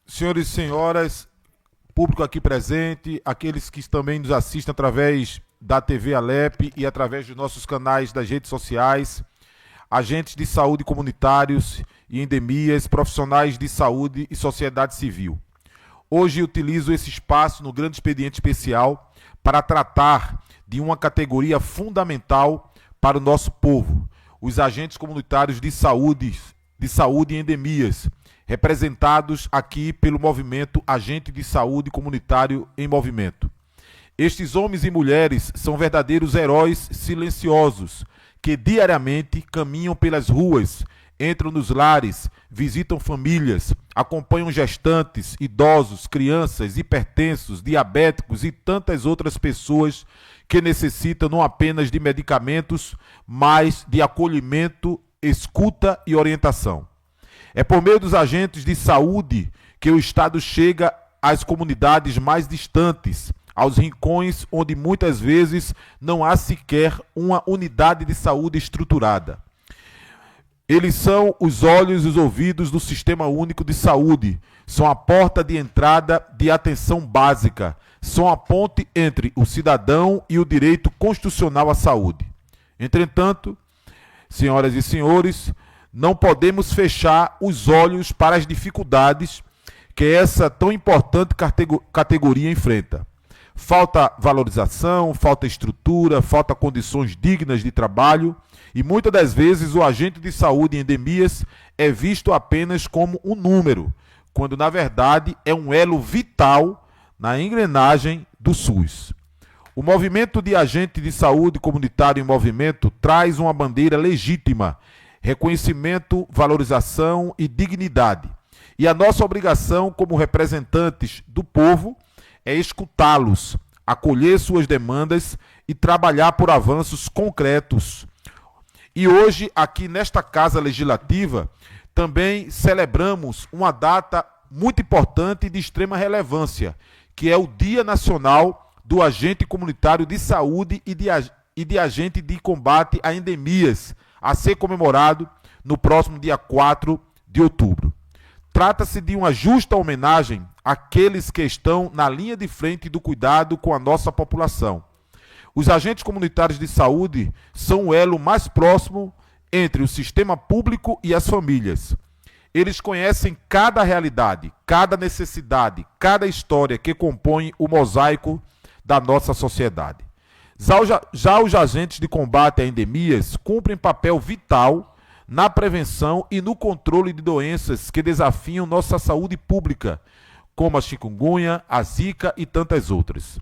Senhores e senhoras, público aqui presente, aqueles que também nos assistem através da TV Alep e através dos nossos canais das redes sociais, agentes de saúde comunitários e endemias, profissionais de saúde e sociedade civil. Hoje utilizo esse espaço no Grande Expediente Especial para tratar de uma categoria fundamental para o nosso povo, os agentes comunitários de saúde e endemias, representados aqui pelo movimento Agente de Saúde Comunitário em Movimento. Estes homens e mulheres são verdadeiros heróis silenciosos que diariamente caminham pelas ruas, entram nos lares, visitam famílias, acompanham gestantes, idosos, crianças, hipertensos, diabéticos e tantas outras pessoas que necessitam não apenas de medicamentos, mas de acolhimento, escuta e orientação. É por meio dos agentes de saúde que o Estado chega às comunidades mais distantes, aos rincões onde muitas vezes não há sequer uma unidade de saúde estruturada. Eles são os olhos e os ouvidos do Sistema Único de Saúde, são a porta de entrada de atenção básica, são a ponte entre o cidadão e o direito constitucional à saúde. Entretanto, senhoras e senhores, não podemos fechar os olhos para as dificuldades que essa tão importante categoria enfrenta. Falta valorização, falta estrutura, falta condições dignas de trabalho e muitas das vezes o agente de saúde em endemias é visto apenas como um número, quando na verdade é um elo vital na engrenagem do SUS. O movimento de agente de saúde comunitário em movimento traz uma bandeira legítima, reconhecimento, valorização e dignidade. E a nossa obrigação como representantes do povo é escutá-los, acolher suas demandas e trabalhar por avanços concretos. E hoje, aqui nesta Casa Legislativa, também celebramos uma data muito importante e de extrema relevância, que é o Dia Nacional do Agente Comunitário de Saúde e de Agente de Combate a Endemias, a ser comemorado no próximo dia 4 de outubro. Trata-se de uma justa homenagem àqueles que estão na linha de frente do cuidado com a nossa população. Os agentes comunitários de saúde são o elo mais próximo entre o sistema público e as famílias. Eles conhecem cada realidade, cada necessidade, cada história que compõe o mosaico da nossa sociedade. Já os agentes de combate a endemias cumprem papel vital na prevenção e no controle de doenças que desafiam nossa saúde pública, como a chikungunya, a zika e tantas outras.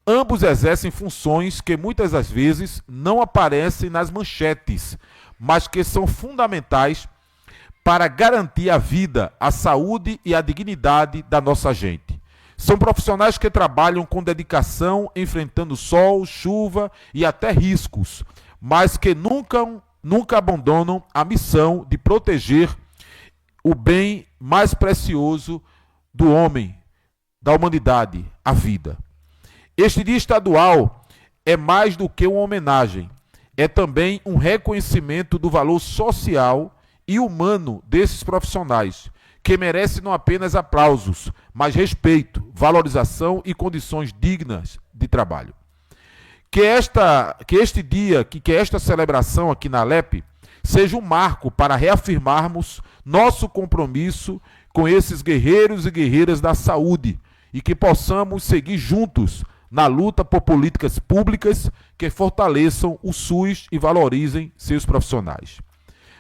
Ambos exercem funções que muitas das vezes não aparecem nas manchetes, mas que são fundamentais para garantir a vida, a saúde e a dignidade da nossa gente. São profissionais que trabalham com dedicação, enfrentando sol, chuva e até riscos, mas que nunca abandonam a missão de proteger o bem mais precioso do homem, da humanidade, a vida. Este dia estadual é mais do que uma homenagem, é também um reconhecimento do valor social e humano desses profissionais, que merecem não apenas aplausos, mas respeito, valorização e condições dignas de trabalho. Que esta celebração aqui na Alep seja um marco para reafirmarmos nosso compromisso com esses guerreiros e guerreiras da saúde e que possamos seguir juntos na luta por políticas públicas que fortaleçam o SUS e valorizem seus profissionais.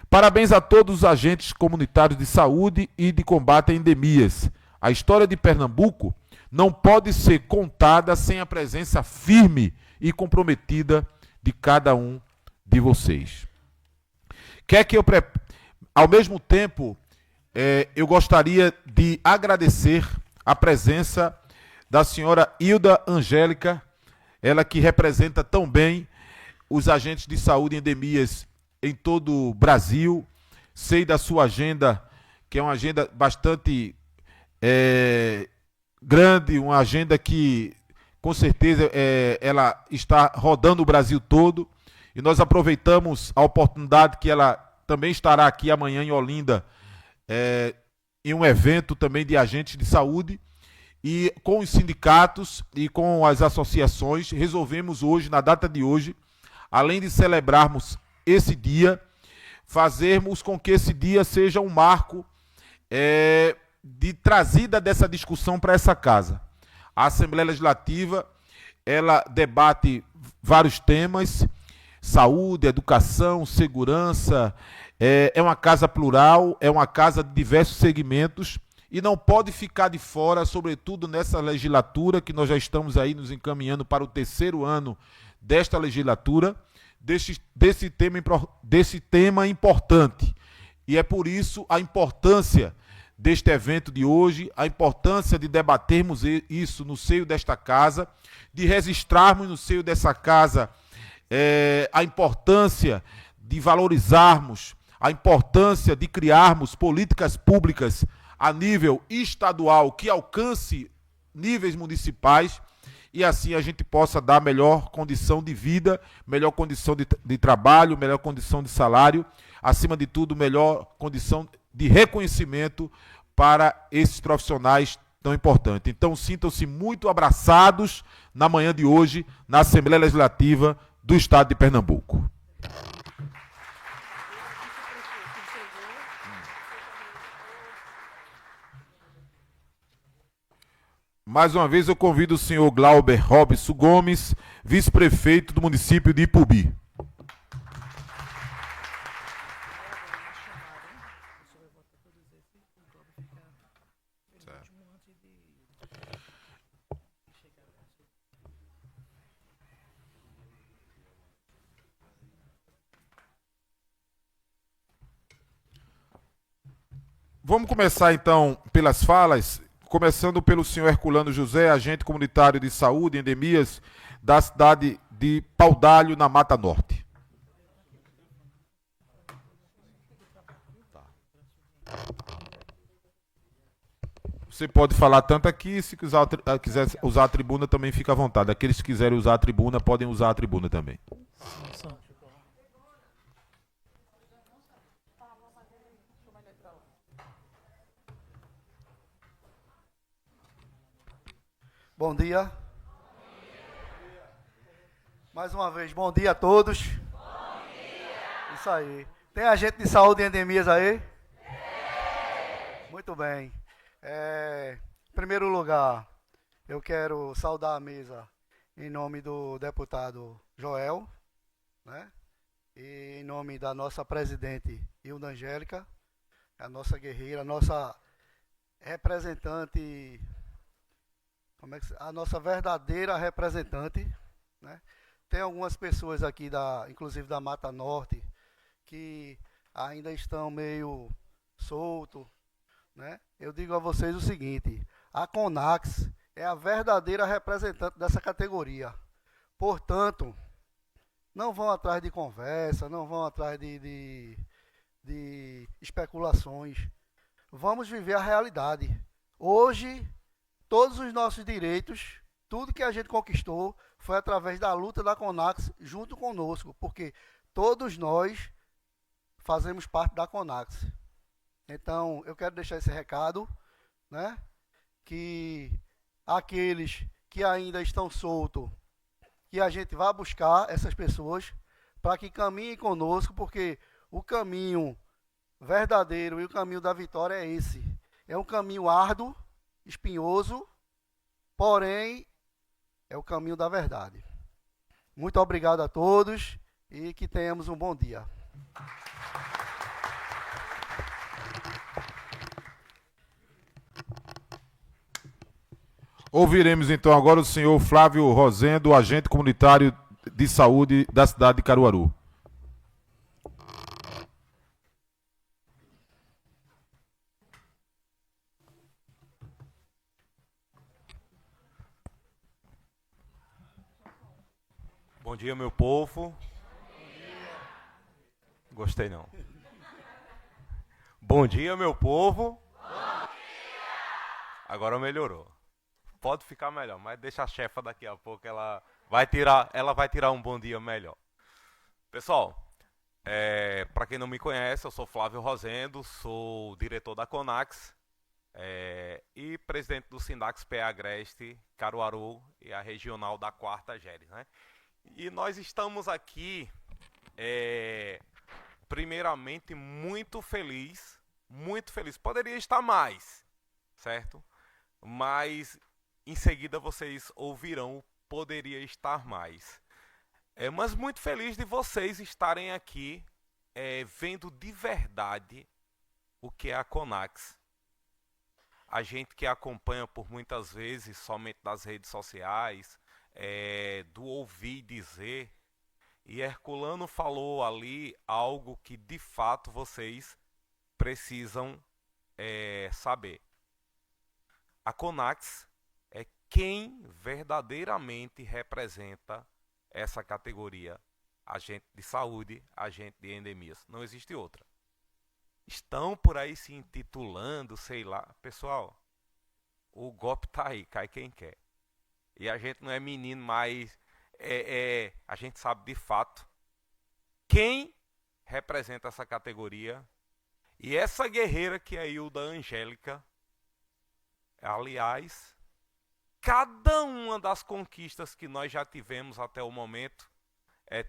Parabéns a todos os agentes comunitários de saúde e de combate a endemias. A história de Pernambuco não pode ser contada sem a presença firme e comprometida de cada um de vocês. Ao mesmo tempo, eu gostaria de agradecer a presença da senhora Hilda Angélica, ela que representa tão bem os agentes de saúde e endemias em todo o Brasil. Sei da sua agenda, que é uma agenda bastante grande, uma agenda que com certeza ela está rodando o Brasil todo, e nós aproveitamos a oportunidade que ela também estará aqui amanhã em Olinda, em um evento também de agentes de saúde, e com os sindicatos e com as associações, resolvemos hoje, na data de hoje, além de celebrarmos esse dia, fazermos com que esse dia seja um marco de trazida dessa discussão para essa casa. A Assembleia Legislativa, ela debate vários temas: saúde, educação, segurança. É uma casa plural, é uma casa de diversos segmentos e não pode ficar de fora, sobretudo nessa legislatura, que nós já estamos aí nos encaminhando para o 3º ano desta legislatura, desse tema importante. E é por isso a importância deste evento de hoje, a importância de debatermos isso no seio desta casa, de registrarmos no seio dessa casa a importância de valorizarmos, a importância de criarmos políticas públicas a nível estadual que alcance níveis municipais e assim a gente possa dar melhor condição de vida, melhor condição de trabalho, melhor condição de salário, acima de tudo, melhor condição de reconhecimento para esses profissionais tão importantes. Então, sintam-se muito abraçados na manhã de hoje na Assembleia Legislativa do Estado de Pernambuco. Mais uma vez eu convido o senhor Glauber Robson Gomes, vice-prefeito do município de Ipubi. Vamos começar então pelas falas, começando pelo senhor Herculano José, agente comunitário de saúde e endemias da cidade de Paudalho, na Mata Norte. Você pode falar tanto aqui, se quiser usar a tribuna também fica à vontade. Aqueles que quiserem usar a tribuna podem usar a tribuna também. Bom dia. Mais uma vez, bom dia a todos. Bom dia. Isso aí. Tem agente de saúde e endemias aí? Muito bem. Em primeiro lugar, eu quero saudar a mesa em nome do deputado Joel, né? E em nome da nossa presidente Hilda Angélica, a nossa guerreira, a nossa representante, a nossa verdadeira representante, né? Tem algumas pessoas aqui, inclusive da Mata Norte, que ainda estão meio solto, né? Eu digo a vocês o seguinte: a CONAX é a verdadeira representante dessa categoria. Portanto, não vão atrás de conversa, não vão atrás de especulações. Vamos viver a realidade. Hoje, todos os nossos direitos, tudo que a gente conquistou, foi através da luta da CONAX junto conosco, porque todos nós fazemos parte da CONAX. Então, eu quero deixar esse recado, né? Que aqueles que ainda estão soltos, que a gente vá buscar essas pessoas para que caminhem conosco, porque o caminho verdadeiro e o caminho da vitória é esse. É um caminho árduo, espinhoso, porém é o caminho da verdade. Muito obrigado a todos e que tenhamos um bom dia. Ouviremos então agora o senhor Flávio Rosendo, agente comunitário de saúde da cidade de Caruaru. Bom dia, meu povo. Bom dia. Gostei não. Bom dia, meu povo. Bom dia. Agora melhorou. Pode ficar melhor, mas deixa a chefa daqui a pouco, ela vai tirar um bom dia melhor. Pessoal, para quem não me conhece, eu sou Flávio Rosendo, sou diretor da CONAX e presidente do Sindax PE Agreste, Caruaru e a regional da 4ª GERES, né? E nós estamos aqui, primeiramente, muito feliz, poderia estar mais, certo? Mas em seguida vocês ouvirão poderia estar mais. Mas muito feliz de vocês estarem aqui vendo de verdade o que é a Conax. A gente que acompanha por muitas vezes somente das redes sociais, do ouvir dizer, e Herculano falou ali algo que de fato vocês precisam saber. A Conax é quem verdadeiramente representa essa categoria: agente de saúde, agente de endemias. Não existe outra. Estão por aí se intitulando, sei lá. Pessoal, o golpe tá aí, cai quem quer. E a gente não é menino, mas a gente sabe de fato quem representa essa categoria. E essa guerreira que é a Hilda Angélica, aliás, cada uma das conquistas que nós já tivemos até o momento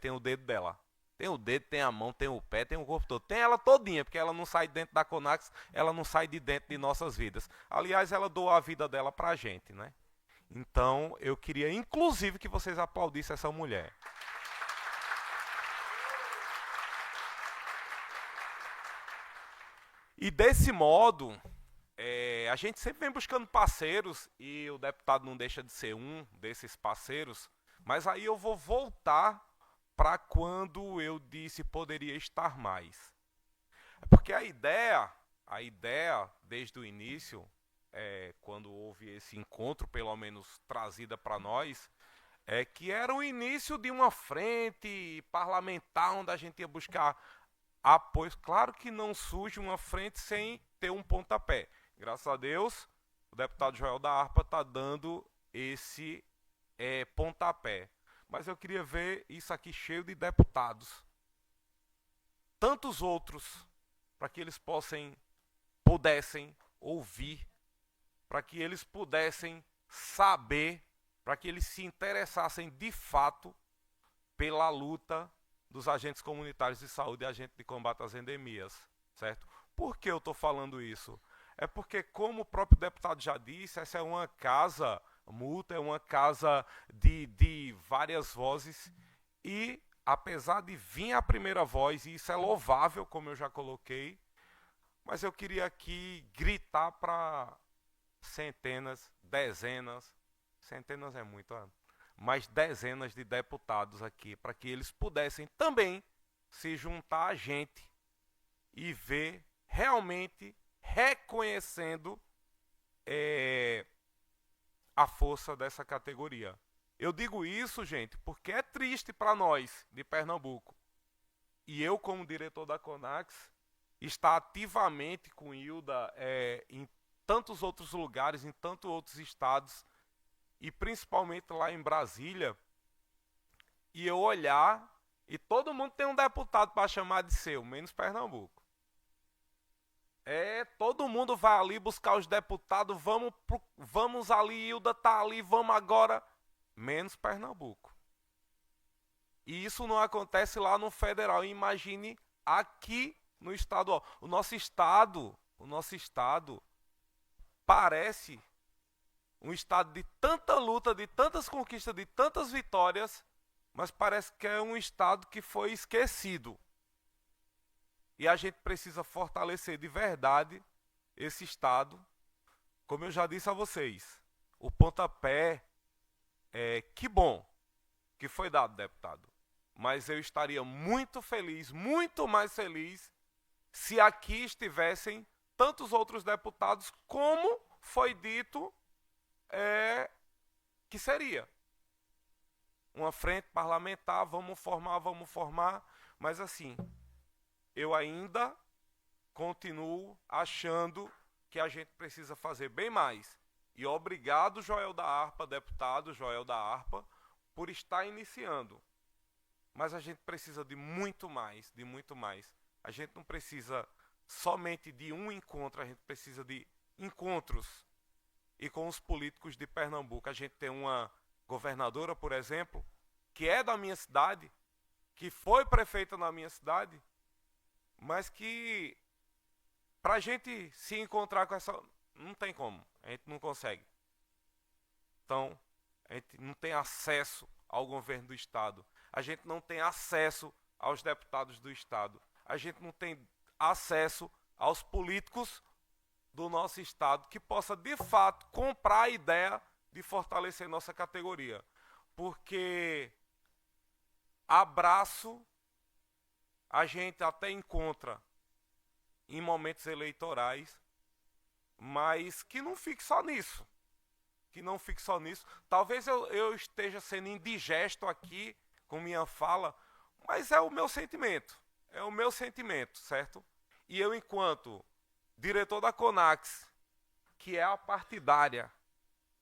tem o dedo dela. Tem o dedo, tem a mão, tem o pé, tem o corpo todo. Tem ela todinha, porque ela não sai dentro da Conax, ela não sai de dentro de nossas vidas. Aliás, ela doou a vida dela pra gente, né? Então, eu queria, inclusive, que vocês aplaudissem essa mulher. E desse modo, a gente sempre vem buscando parceiros, e o deputado não deixa de ser um desses parceiros, mas aí eu vou voltar para quando eu disse poderia estar mais. Porque a ideia desde o início, quando houve esse encontro, pelo menos trazida para nós, que era o início de uma frente parlamentar onde a gente ia buscar apoio. Claro que não surge uma frente sem ter um pontapé. Graças a Deus, o deputado Joel da Harpa está dando esse pontapé. Mas eu queria ver isso aqui cheio de deputados. Tantos outros, para que eles pudessem ouvir, para que eles pudessem saber, para que eles se interessassem de fato pela luta dos agentes comunitários de saúde e agentes de combate às endemias, certo? Por que eu estou falando isso? É porque, como o próprio deputado já disse, essa é uma casa multa, é uma casa de várias vozes, e apesar de vir a primeira voz, e isso é louvável, como eu já coloquei, mas eu queria aqui gritar para centenas, dezenas é muito, mas dezenas de deputados aqui, para que eles pudessem também se juntar a gente e ver realmente reconhecendo a força dessa categoria. Eu digo isso, gente, porque é triste para nós de Pernambuco. E eu, como diretor da Conax, estar ativamente com Hilda em tantos outros lugares, em tantos outros estados, e principalmente lá em Brasília, e eu olhar, e todo mundo tem um deputado para chamar de seu, menos Pernambuco. Todo mundo vai ali buscar os deputados, vamos ali, Hilda tá ali, vamos agora, menos Pernambuco. E isso não acontece lá no federal, imagine aqui no estadual. O nosso estado parece um estado de tanta luta, de tantas conquistas, de tantas vitórias, mas parece que é um estado que foi esquecido. E a gente precisa fortalecer de verdade esse estado. Como eu já disse a vocês, o pontapé, que bom que foi dado, deputado. Mas eu estaria muito feliz, muito mais feliz, se aqui estivessem tantos outros deputados, como foi dito que seria. Uma frente parlamentar, vamos formar, mas assim, eu ainda continuo achando que a gente precisa fazer bem mais. E obrigado, Joel da Harpa, deputado Joel da Harpa, por estar iniciando. Mas a gente precisa de muito mais, A gente não precisa somente de um encontro, a gente precisa de encontros e com os políticos de Pernambuco. A gente tem uma governadora, por exemplo, que é da minha cidade, que foi prefeita na minha cidade, mas que para a gente se encontrar com essa... não tem como, a gente não consegue. Então, a gente não tem acesso ao governo do Estado, a gente não tem acesso aos deputados do Estado, a gente não tem acesso aos políticos do nosso Estado que possa, de fato, comprar a ideia de fortalecer nossa categoria. Porque abraço a gente até encontra em momentos eleitorais, mas que não fique só nisso. Que não fique só nisso. Talvez eu esteja sendo indigesto aqui com minha fala, mas é o meu sentimento. É o meu sentimento, certo? E eu, enquanto diretor da CONAX, que é a partidária,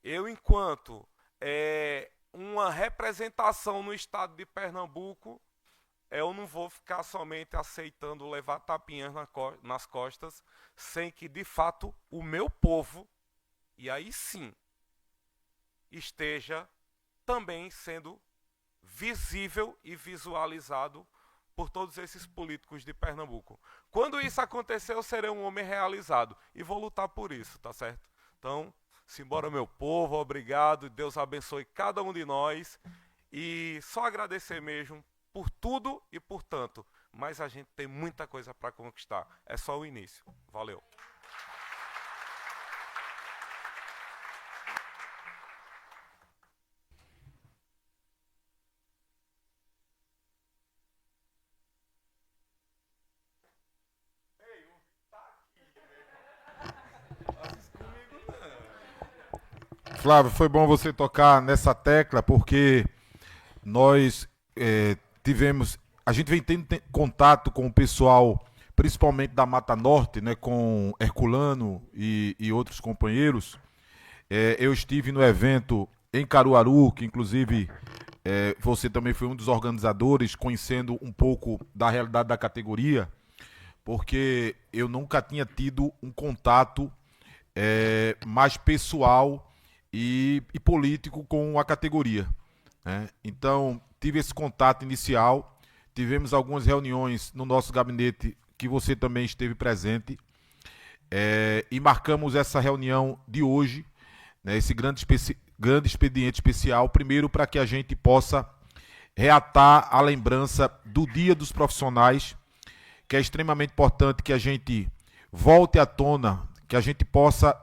eu, enquanto uma representação no estado de Pernambuco, eu não vou ficar somente aceitando levar tapinhas nas costas, sem que, de fato, o meu povo, e aí sim, esteja também sendo visível e visualizado por todos esses políticos de Pernambuco. Quando isso acontecer, eu serei um homem realizado e vou lutar por isso, tá certo? Então, simbora, meu povo, obrigado, Deus abençoe cada um de nós e só agradecer mesmo por tudo e por tanto, mas a gente tem muita coisa para conquistar, é só o início. Valeu. Flávio, foi bom você tocar nessa tecla, porque nós a gente vem tendo contato com o pessoal, principalmente da Mata Norte, né, com Herculano e outros companheiros. Eu estive no evento em Caruaru, que inclusive você também foi um dos organizadores, conhecendo um pouco da realidade da categoria, porque eu nunca tinha tido um contato mais pessoal e político com a categoria, né? Então, tive esse contato inicial, tivemos algumas reuniões no nosso gabinete que você também esteve presente, e marcamos essa reunião de hoje, né, esse grande expediente especial, primeiro para que a gente possa reatar a lembrança do Dia dos Profissionais, que é extremamente importante que a gente volte à tona, que a gente possa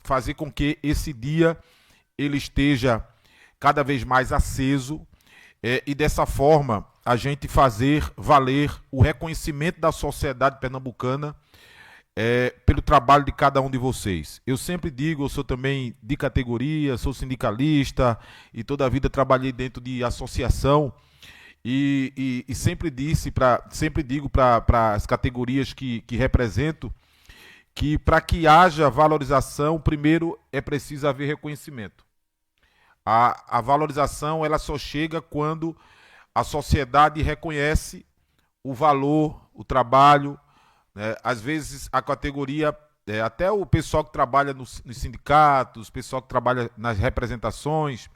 fazer com que esse dia ele esteja cada vez mais aceso, e dessa forma a gente fazer valer o reconhecimento da sociedade pernambucana pelo trabalho de cada um de vocês. Eu sempre digo, eu sou também de categoria, sou sindicalista e toda a vida trabalhei dentro de associação e sempre digo para as categorias que represento que para que haja valorização, primeiro é preciso haver reconhecimento. A valorização ela só chega quando a sociedade reconhece o valor, o trabalho, né? Às vezes a categoria, até o pessoal que trabalha nos sindicatos, o pessoal que trabalha nas representações,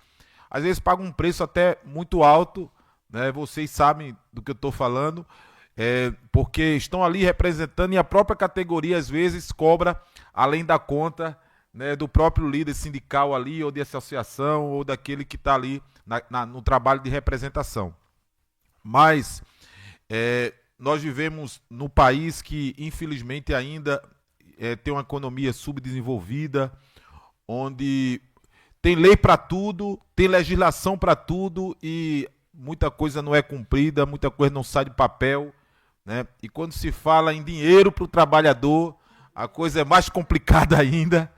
às vezes paga um preço até muito alto, né? Vocês sabem do que eu estou falando, porque estão ali representando e a própria categoria às vezes cobra além da conta, né, do próprio líder sindical ali, ou de associação, ou daquele que está ali no trabalho de representação. Mas nós vivemos num país que, infelizmente, ainda tem uma economia subdesenvolvida, onde tem lei para tudo, tem legislação para tudo e muita coisa não é cumprida, muita coisa não sai de papel, né? E quando se fala em dinheiro para o trabalhador, a coisa é mais complicada ainda,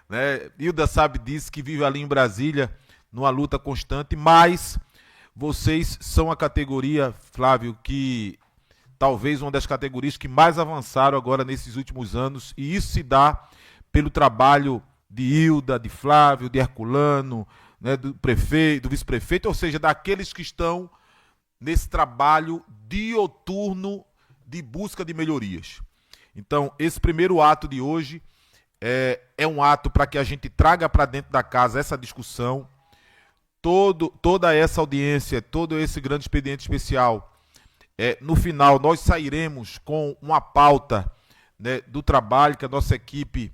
né? Hilda sabe disso, que vive ali em Brasília, numa luta constante, mas vocês são a categoria, Flávio, que talvez uma das categorias que mais avançaram agora nesses últimos anos, e isso se dá pelo trabalho de Hilda, de Flávio, de Herculano, né, do prefeito, do vice-prefeito, ou seja, daqueles que estão nesse trabalho dioturno de busca de melhorias. Então, esse primeiro ato de hoje é um ato para que a gente traga para dentro da casa essa discussão. Toda essa audiência, todo esse grande expediente especial, no final nós sairemos com uma pauta, né, do trabalho que a nossa equipe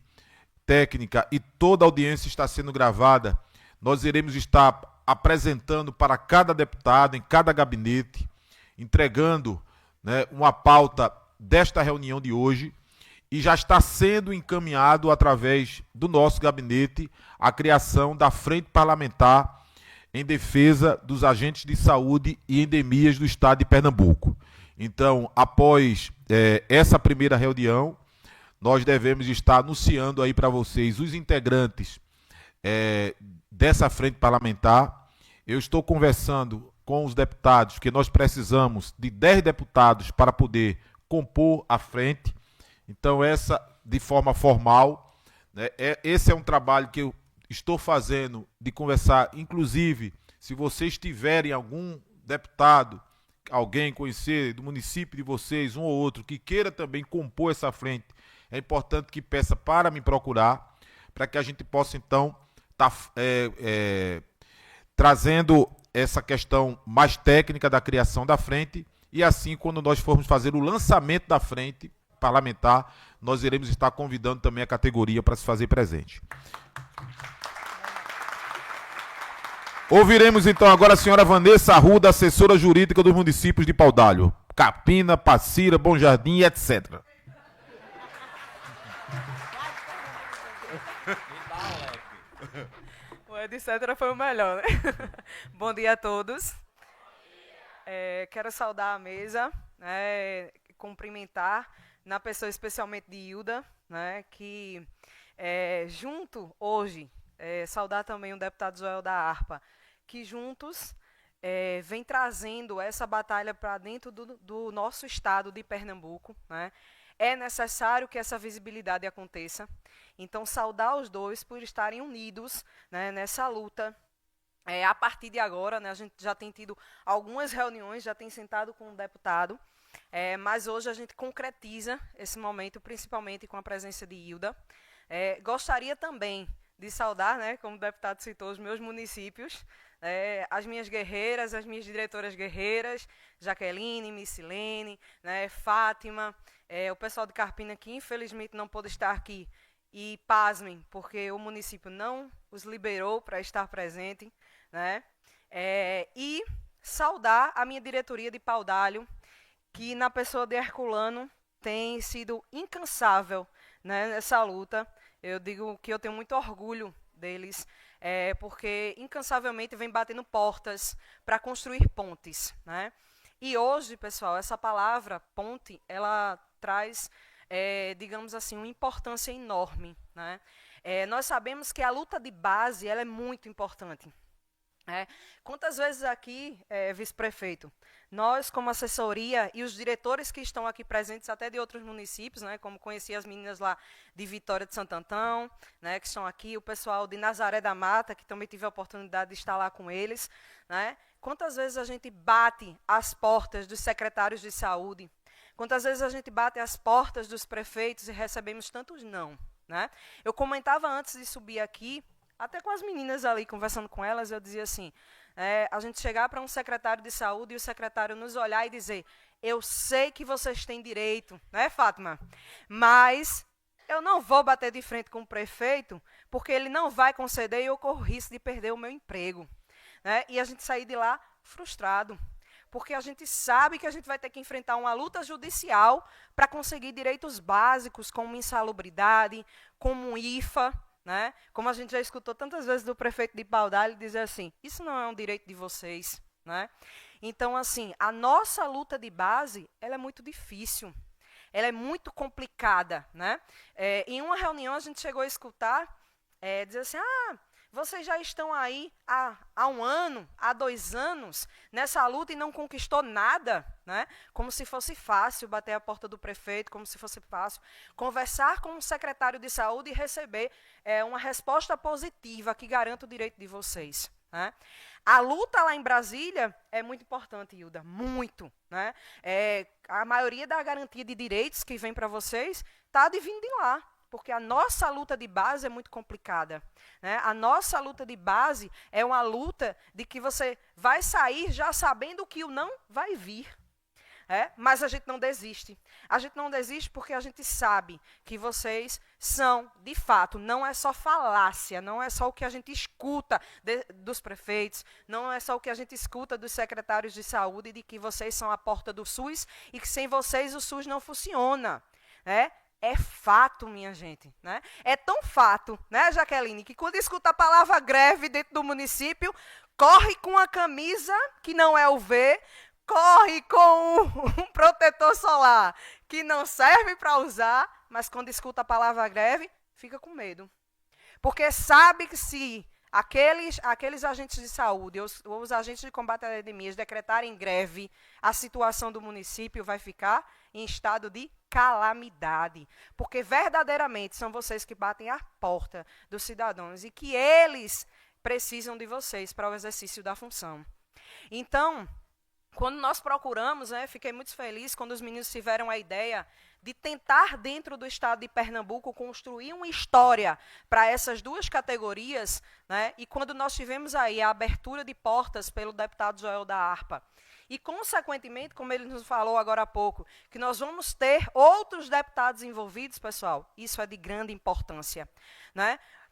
técnica e toda a audiência está sendo gravada. Nós iremos estar apresentando para cada deputado, em cada gabinete, entregando, né, uma pauta desta reunião de hoje, e já está sendo encaminhado através do nosso gabinete a criação da Frente Parlamentar em defesa dos agentes de saúde e endemias do estado de Pernambuco. Então, após essa primeira reunião, nós devemos estar anunciando aí para vocês os integrantes dessa frente parlamentar. Eu estou conversando com os deputados, porque nós precisamos de 10 deputados para poder compor a frente. Então, essa, de forma formal, né, esse é um trabalho que eu estou fazendo de conversar. Inclusive, se vocês tiverem algum deputado, alguém conhecer do município de vocês, um ou outro, que queira também compor essa frente, é importante que peça para me procurar, para que a gente possa, então, estar trazendo essa questão mais técnica da criação da frente, e assim, quando nós formos fazer o lançamento da frente parlamentar, nós iremos estar convidando também a categoria para se fazer presente. Ouviremos então agora a senhora Vanessa Arruda, assessora jurídica dos municípios de Paudalho, Capina, Passira, Bom Jardim, etc. O etc. foi o melhor, né? Bom dia a todos. Quero saudar a mesa, né, cumprimentar, na pessoa especialmente de Hilda, né, que junto hoje, saudar também o deputado Joel da Harpa, que juntos vem trazendo essa batalha para dentro do nosso estado de Pernambuco, né? É necessário que essa visibilidade aconteça. Então, saudar os dois por estarem unidos, né, nessa luta. A partir de agora, né, a gente já tem tido algumas reuniões, já tem sentado com o deputado, mas hoje a gente concretiza esse momento, principalmente com a presença de Hilda. Gostaria também de saudar, né, como o deputado citou, os meus municípios, as minhas guerreiras, as minhas diretoras guerreiras, Jaqueline, Missilene, né, Fátima, o pessoal de Carpina que infelizmente não pôde estar aqui, e pasmem, porque o município não os liberou para estar presente, né, e saudar a minha diretoria de Paudalho, que na pessoa de Herculano tem sido incansável, né, nessa luta. Eu digo que eu tenho muito orgulho deles, porque incansavelmente vem batendo portas para construir pontes, né? E hoje, pessoal, essa palavra ponte, ela traz, digamos assim, uma importância enorme, né? Nós sabemos que a luta de base ela é muito importante. Quantas vezes aqui, vice-prefeito, nós como assessoria e os diretores que estão aqui presentes até de outros municípios, né, como conheci as meninas lá de Vitória de Santo Antão, né, que estão aqui, o pessoal de Nazaré da Mata, que também tive a oportunidade de estar lá com eles, né, quantas vezes a gente bate as portas dos secretários de saúde, quantas vezes a gente bate as portas dos prefeitos e recebemos tantos não, né? Eu comentava antes de subir aqui, até com as meninas ali, conversando com elas, eu dizia assim, a gente chegar para um secretário de saúde e o secretário nos olhar e dizer, eu sei que vocês têm direito, né, Fátima? Mas eu não vou bater de frente com o prefeito, porque ele não vai conceder e eu corro risco de perder o meu emprego. Né? E a gente sair de lá frustrado, porque a gente sabe que a gente vai ter que enfrentar uma luta judicial para conseguir direitos básicos, como insalubridade, como IFA, né? Como a gente já escutou tantas vezes do prefeito de Paudalho dizer assim, isso não é um direito de vocês, né? Então, assim, a nossa luta de base, ela é muito difícil, ela é muito complicada, né? Em uma reunião a gente chegou a escutar, dizer assim, vocês já estão aí há 1 ano, há 2 anos, nessa luta e não conquistou nada, né? Como se fosse fácil bater a porta do prefeito, como se fosse fácil conversar com o secretário de saúde e receber uma resposta positiva que garanta o direito de vocês. Né? A luta lá em Brasília é muito importante, Hilda, muito. Né? A maioria da garantia de direitos que vem para vocês está advindo de lá. porque a nossa luta de base é muito complicada. Né? A nossa luta de base é uma luta de que você vai sair já sabendo que o não vai vir. Mas a gente não desiste. A gente não desiste porque a gente sabe que vocês são, de fato, não é só falácia, não é só o que a gente escuta dos prefeitos, não é só o que a gente escuta dos secretários de saúde, de que vocês são a porta do SUS e que sem vocês o SUS não funciona. É fato, minha gente. Né? É tão fato, né, Jaqueline, que quando escuta a palavra greve dentro do município, corre com a camisa, que não é UV, corre com um protetor solar que não serve para usar, mas quando escuta a palavra greve, fica com medo. Porque sabe que se aqueles agentes de saúde, os agentes de combate a epidemias decretarem greve, a situação do município vai ficar em estado de calamidade. Porque verdadeiramente são vocês que batem a porta dos cidadãos e que eles precisam de vocês para o exercício da função. Então, quando nós procuramos, fiquei muito feliz quando os meninos tiveram a ideia de tentar, dentro do estado de Pernambuco, construir uma história para essas duas categorias, e quando nós tivemos aí a abertura de portas pelo deputado Joel da Harpa, e, consequentemente, como ele nos falou agora há pouco, que nós vamos ter outros deputados envolvidos, pessoal, isso é de grande importância.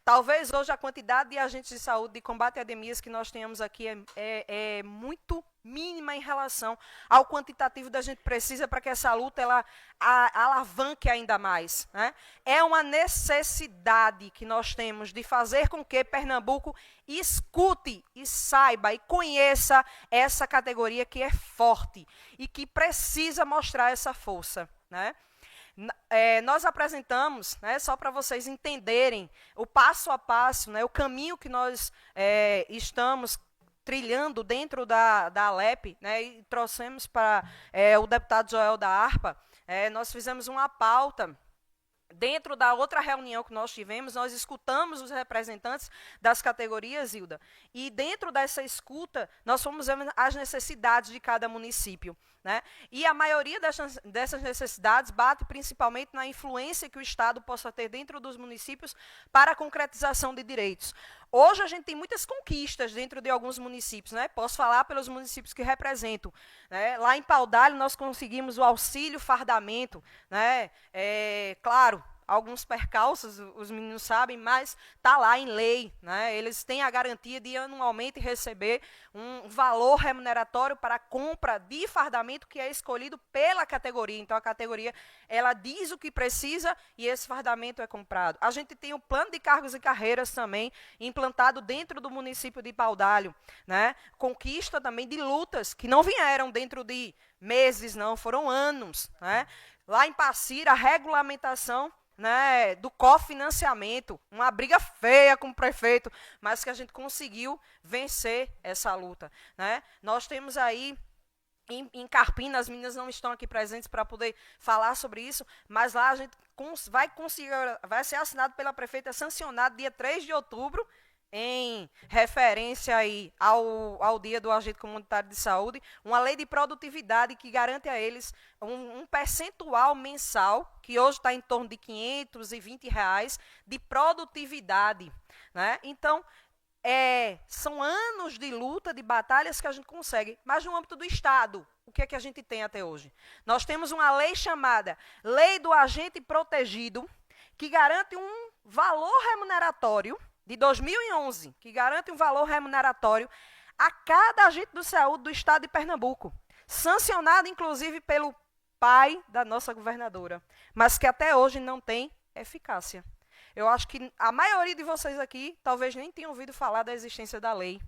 Talvez hoje a quantidade de agentes de saúde de combate a epidemias que nós tenhamos aqui é muito mínima em relação ao quantitativo que a gente precisa para que essa luta ela alavanque ainda mais. É uma necessidade que nós temos de fazer com que Pernambuco escute e saiba e conheça essa categoria que é forte e que precisa mostrar essa força. Nós apresentamos, só para vocês entenderem o passo a passo, o caminho que nós estamos trilhando dentro da Alep, e trouxemos para o deputado Joel da Harpa. Nós fizemos uma pauta. Dentro da outra reunião que nós tivemos, nós escutamos os representantes das categorias, Hilda, e dentro dessa escuta, nós fomos vendo as necessidades de cada município. E a maioria dessas necessidades bate principalmente na influência que o Estado possa ter dentro dos municípios para a concretização de direitos. Hoje a gente tem muitas conquistas dentro de alguns municípios, Posso falar pelos municípios que represento. Lá em Paudalho nós conseguimos o auxílio fardamento, claro, alguns percalços, os meninos sabem, mas está lá em lei. Eles têm a garantia de anualmente receber um valor remuneratório para a compra de fardamento que é escolhido pela categoria. Então, a categoria ela diz o que precisa e esse fardamento é comprado. A gente tem o plano de cargos e carreiras também implantado dentro do município de Paudalho. Conquista também de lutas que não vieram dentro de meses, não, foram anos. Lá em Passira, a regulamentação do cofinanciamento, uma briga feia com o prefeito, mas que a gente conseguiu vencer essa luta. Nós temos aí em Carpina, as meninas não estão aqui presentes para poder falar sobre isso, mas lá a gente vai ser assinado pela prefeita, sancionado dia 3 de outubro, em referência aí ao dia do agente comunitário de saúde, uma lei de produtividade que garante a eles um percentual mensal, que hoje está em torno de R$520, de produtividade. Então, são anos de luta, de batalhas que a gente consegue, mas no âmbito do Estado, o que é que a gente tem até hoje? Nós temos uma lei chamada Lei do Agente Protegido, que garante um valor remuneratório, de 2011, que garante um valor remuneratório a cada agente de saúde do Estado de Pernambuco, sancionado, inclusive, pelo pai da nossa governadora, mas que até hoje não tem eficácia. Eu acho que a maioria de vocês aqui talvez nem tenham ouvido falar da existência da lei.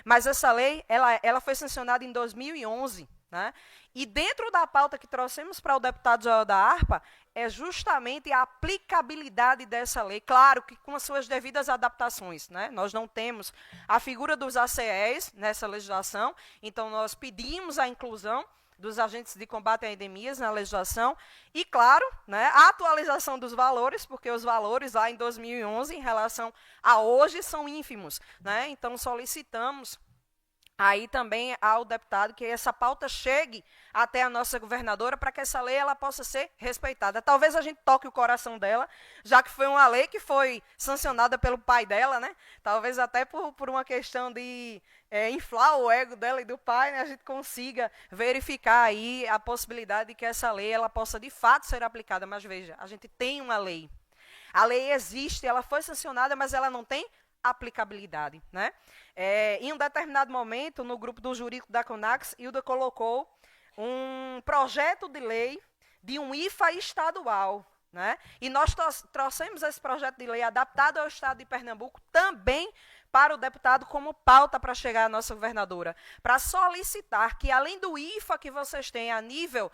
Mas essa lei ela foi sancionada em 2011. E dentro da pauta que trouxemos para o deputado Joel da Harpa, é justamente a aplicabilidade dessa lei, claro que com as suas devidas adaptações. Nós não temos a figura dos ACEs nessa legislação, então nós pedimos a inclusão dos agentes de combate a endemias na legislação e, claro, a atualização dos valores, porque os valores lá em 2011 em relação a hoje são ínfimos. Então solicitamos aí também ao deputado que essa pauta chegue até a nossa governadora para que essa lei ela possa ser respeitada. Talvez a gente toque o coração dela, já que foi uma lei que foi sancionada pelo pai dela, né? Talvez até por uma questão de inflar o ego dela e do pai, né? A gente consiga verificar aí a possibilidade de que essa lei ela possa de fato ser aplicada. Mas veja, a gente tem uma lei. A lei existe, ela foi sancionada, mas ela não tem aplicabilidade, né? Em um determinado momento, no grupo do jurídico da CONAX, Hilda colocou um projeto de lei de um IFA estadual, né? E nós trouxemos esse projeto de lei adaptado ao estado de Pernambuco também para o deputado como pauta para chegar à nossa governadora, para solicitar que, além do IFA que vocês têm a nível,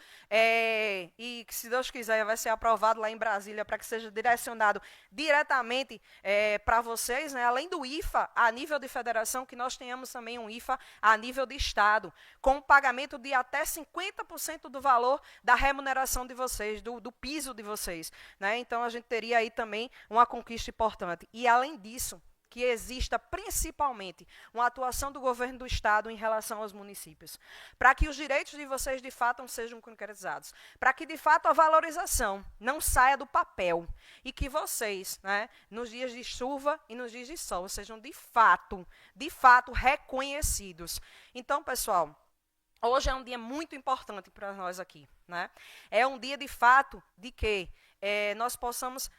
e que, se Deus quiser, vai ser aprovado lá em Brasília, para que seja direcionado diretamente para vocês, né, além do IFA a nível de federação, que nós tenhamos também um IFA a nível de estado, com pagamento de até 50% do valor da remuneração de vocês, do piso de vocês, né? Então, a gente teria aí também uma conquista importante. E, além disso, que exista principalmente uma atuação do governo do estado em relação aos municípios, para que os direitos de vocês de fato sejam concretizados, para que de fato a valorização não saia do papel e que vocês, né, nos dias de chuva e nos dias de sol, sejam de fato reconhecidos. Então, pessoal, hoje é um dia muito importante para nós aqui, né? É um dia de fato de que nós possamos,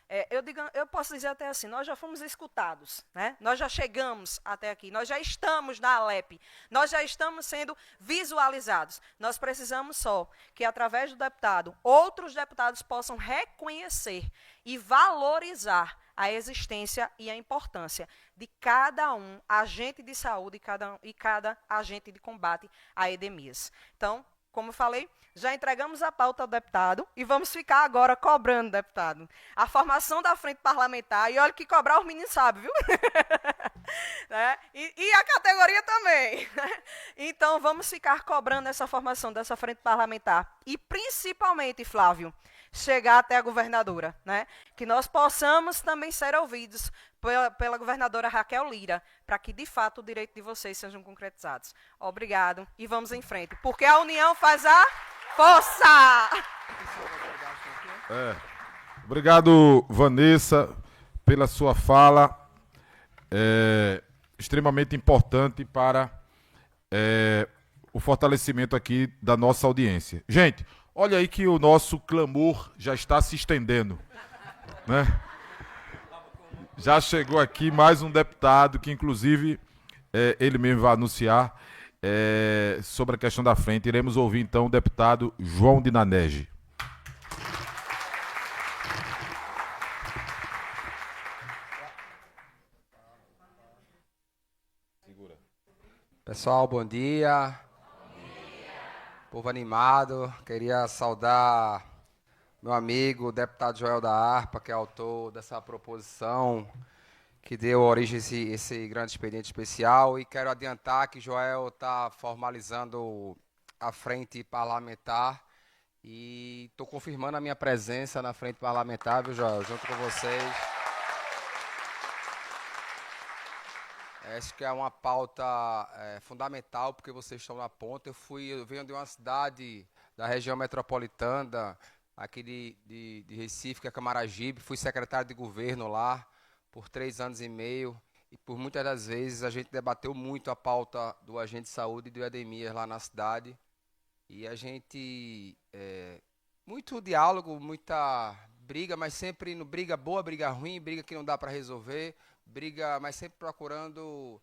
eu posso dizer até assim, nós já fomos escutados, né? Nós já chegamos até aqui, nós já estamos na Alep, nós já estamos sendo visualizados. Nós precisamos só que, através do deputado, outros deputados possam reconhecer e valorizar a existência e a importância de cada um agente de saúde e cada agente de combate a endemias. Então, como eu falei, já entregamos a pauta ao deputado e vamos ficar agora cobrando, deputado, a formação da frente parlamentar. E olha que cobrar os meninos sabem, viu? Né? E a categoria também. Então, vamos ficar cobrando essa formação dessa frente parlamentar. E, principalmente, Flávio, chegar até a governadora, né? Que nós possamos também ser ouvidos pela governadora Raquel Lira, para que, de fato, o direito de vocês sejam concretizados. Obrigado e vamos em frente, porque a união faz a força! Obrigado, Vanessa, pela sua fala. Extremamente importante para o fortalecimento aqui da nossa audiência. Gente, olha aí que o nosso clamor já está se estendendo, né? Já chegou aqui mais um deputado que, inclusive, ele mesmo vai anunciar sobre a questão da frente. Iremos ouvir, então, o deputado João Dinanege. Pessoal, bom dia. Povo animado. Queria saudar meu amigo, o deputado Joel da Harpa, que é autor dessa proposição que deu origem a esse grande expediente especial. E quero adiantar que Joel está formalizando a frente parlamentar e estou confirmando a minha presença na frente parlamentar, viu, Joel, junto com vocês. Acho que é uma pauta fundamental, porque vocês estão na ponta. Eu venho de uma cidade da região metropolitana, aqui de Recife, que é Camaragibe. Fui secretário de governo lá por 3 anos e meio. E por muitas das vezes a gente debateu muito a pauta do agente de saúde e do endemias lá na cidade. E a gente, muito diálogo, muita briga, mas sempre no briga boa, briga ruim, briga que não dá para resolver. Briga, mas sempre procurando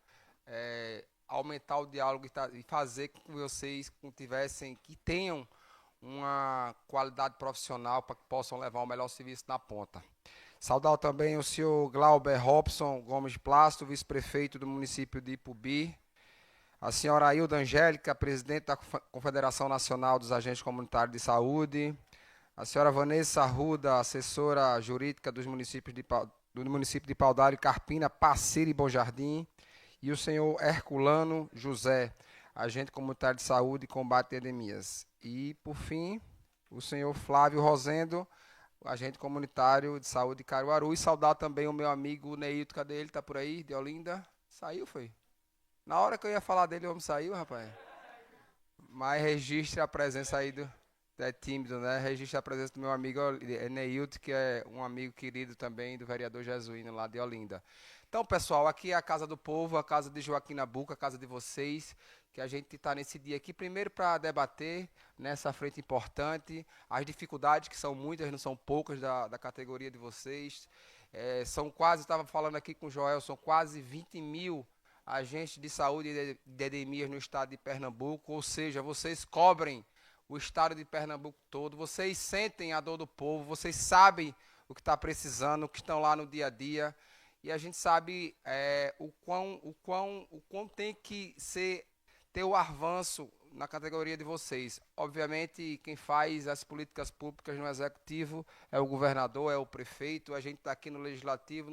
aumentar o diálogo e fazer com que vocês que tenham uma qualidade profissional para que possam levar o melhor serviço na ponta. Saudar também o senhor Glauber Robson Gomes Plácido, vice-prefeito do município de Ipubi, a senhora Hilda Angélica, presidente da Confederação Nacional dos Agentes Comunitários de Saúde, a senhora Vanessa Arruda, assessora jurídica do município de Paudalho, Carpina, Parceira e Bom Jardim, e o senhor Herculano José, agente comunitário de saúde e combate a endemias. E, por fim, o senhor Flávio Rosendo, agente comunitário de saúde de Caruaru, e saudar também o meu amigo Neilton, cadê ele? Está por aí, de Olinda? Saiu, foi? Na hora que eu ia falar dele, o homem saiu, rapaz. Mas registre a presença aí do... É tímido, né? Registre a presença do meu amigo Neilton, que é um amigo querido também do vereador Jesuíno, lá de Olinda. Então, pessoal, aqui é a Casa do Povo, a casa de Joaquim Nabuco, a casa de vocês, que a gente está nesse dia aqui, primeiro para debater nessa frente importante, as dificuldades, que são muitas, não são poucas, da categoria de vocês. São quase, estava falando aqui com o Joel, são quase 20 mil agentes de saúde e de endemias no estado de Pernambuco, ou seja, vocês cobrem o estado de Pernambuco todo, vocês sentem a dor do povo, vocês sabem o que está precisando, o que estão lá no dia a dia, e a gente sabe o quão tem que ter o avanço na categoria de vocês. Obviamente, quem faz as políticas públicas no executivo é o governador, é o prefeito, a gente está aqui no legislativo,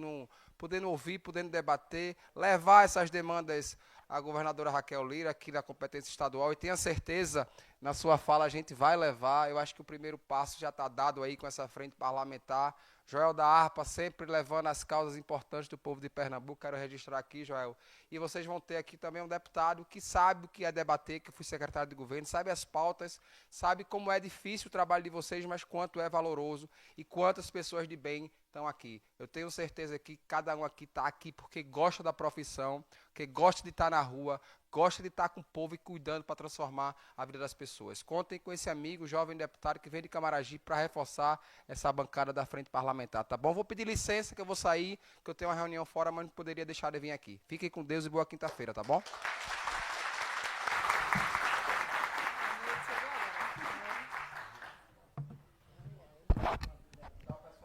podendo ouvir, podendo debater, levar essas demandas à governadora Raquel Lira, aqui na competência estadual, e tenha certeza, na sua fala a gente vai levar. Eu acho que o primeiro passo já está dado aí com essa frente parlamentar. Joel da Harpa sempre levando as causas importantes do povo de Pernambuco. Quero registrar aqui, Joel. E vocês vão ter aqui também um deputado que sabe o que é debater, que eu fui secretário de governo, sabe as pautas, sabe como é difícil o trabalho de vocês, mas quanto é valoroso e quantas pessoas de bem estão aqui. Eu tenho certeza que cada um aqui está aqui porque gosta da profissão, porque gosta de estar na rua, gosta de estar com o povo e cuidando para transformar a vida das pessoas. Contem com esse amigo, jovem deputado que vem de Camaragibe para reforçar essa bancada da frente parlamentar, tá bom? Vou pedir licença que eu vou sair, que eu tenho uma reunião fora, mas não poderia deixar de vir aqui. Fiquem com Deus e boa quinta-feira, tá bom?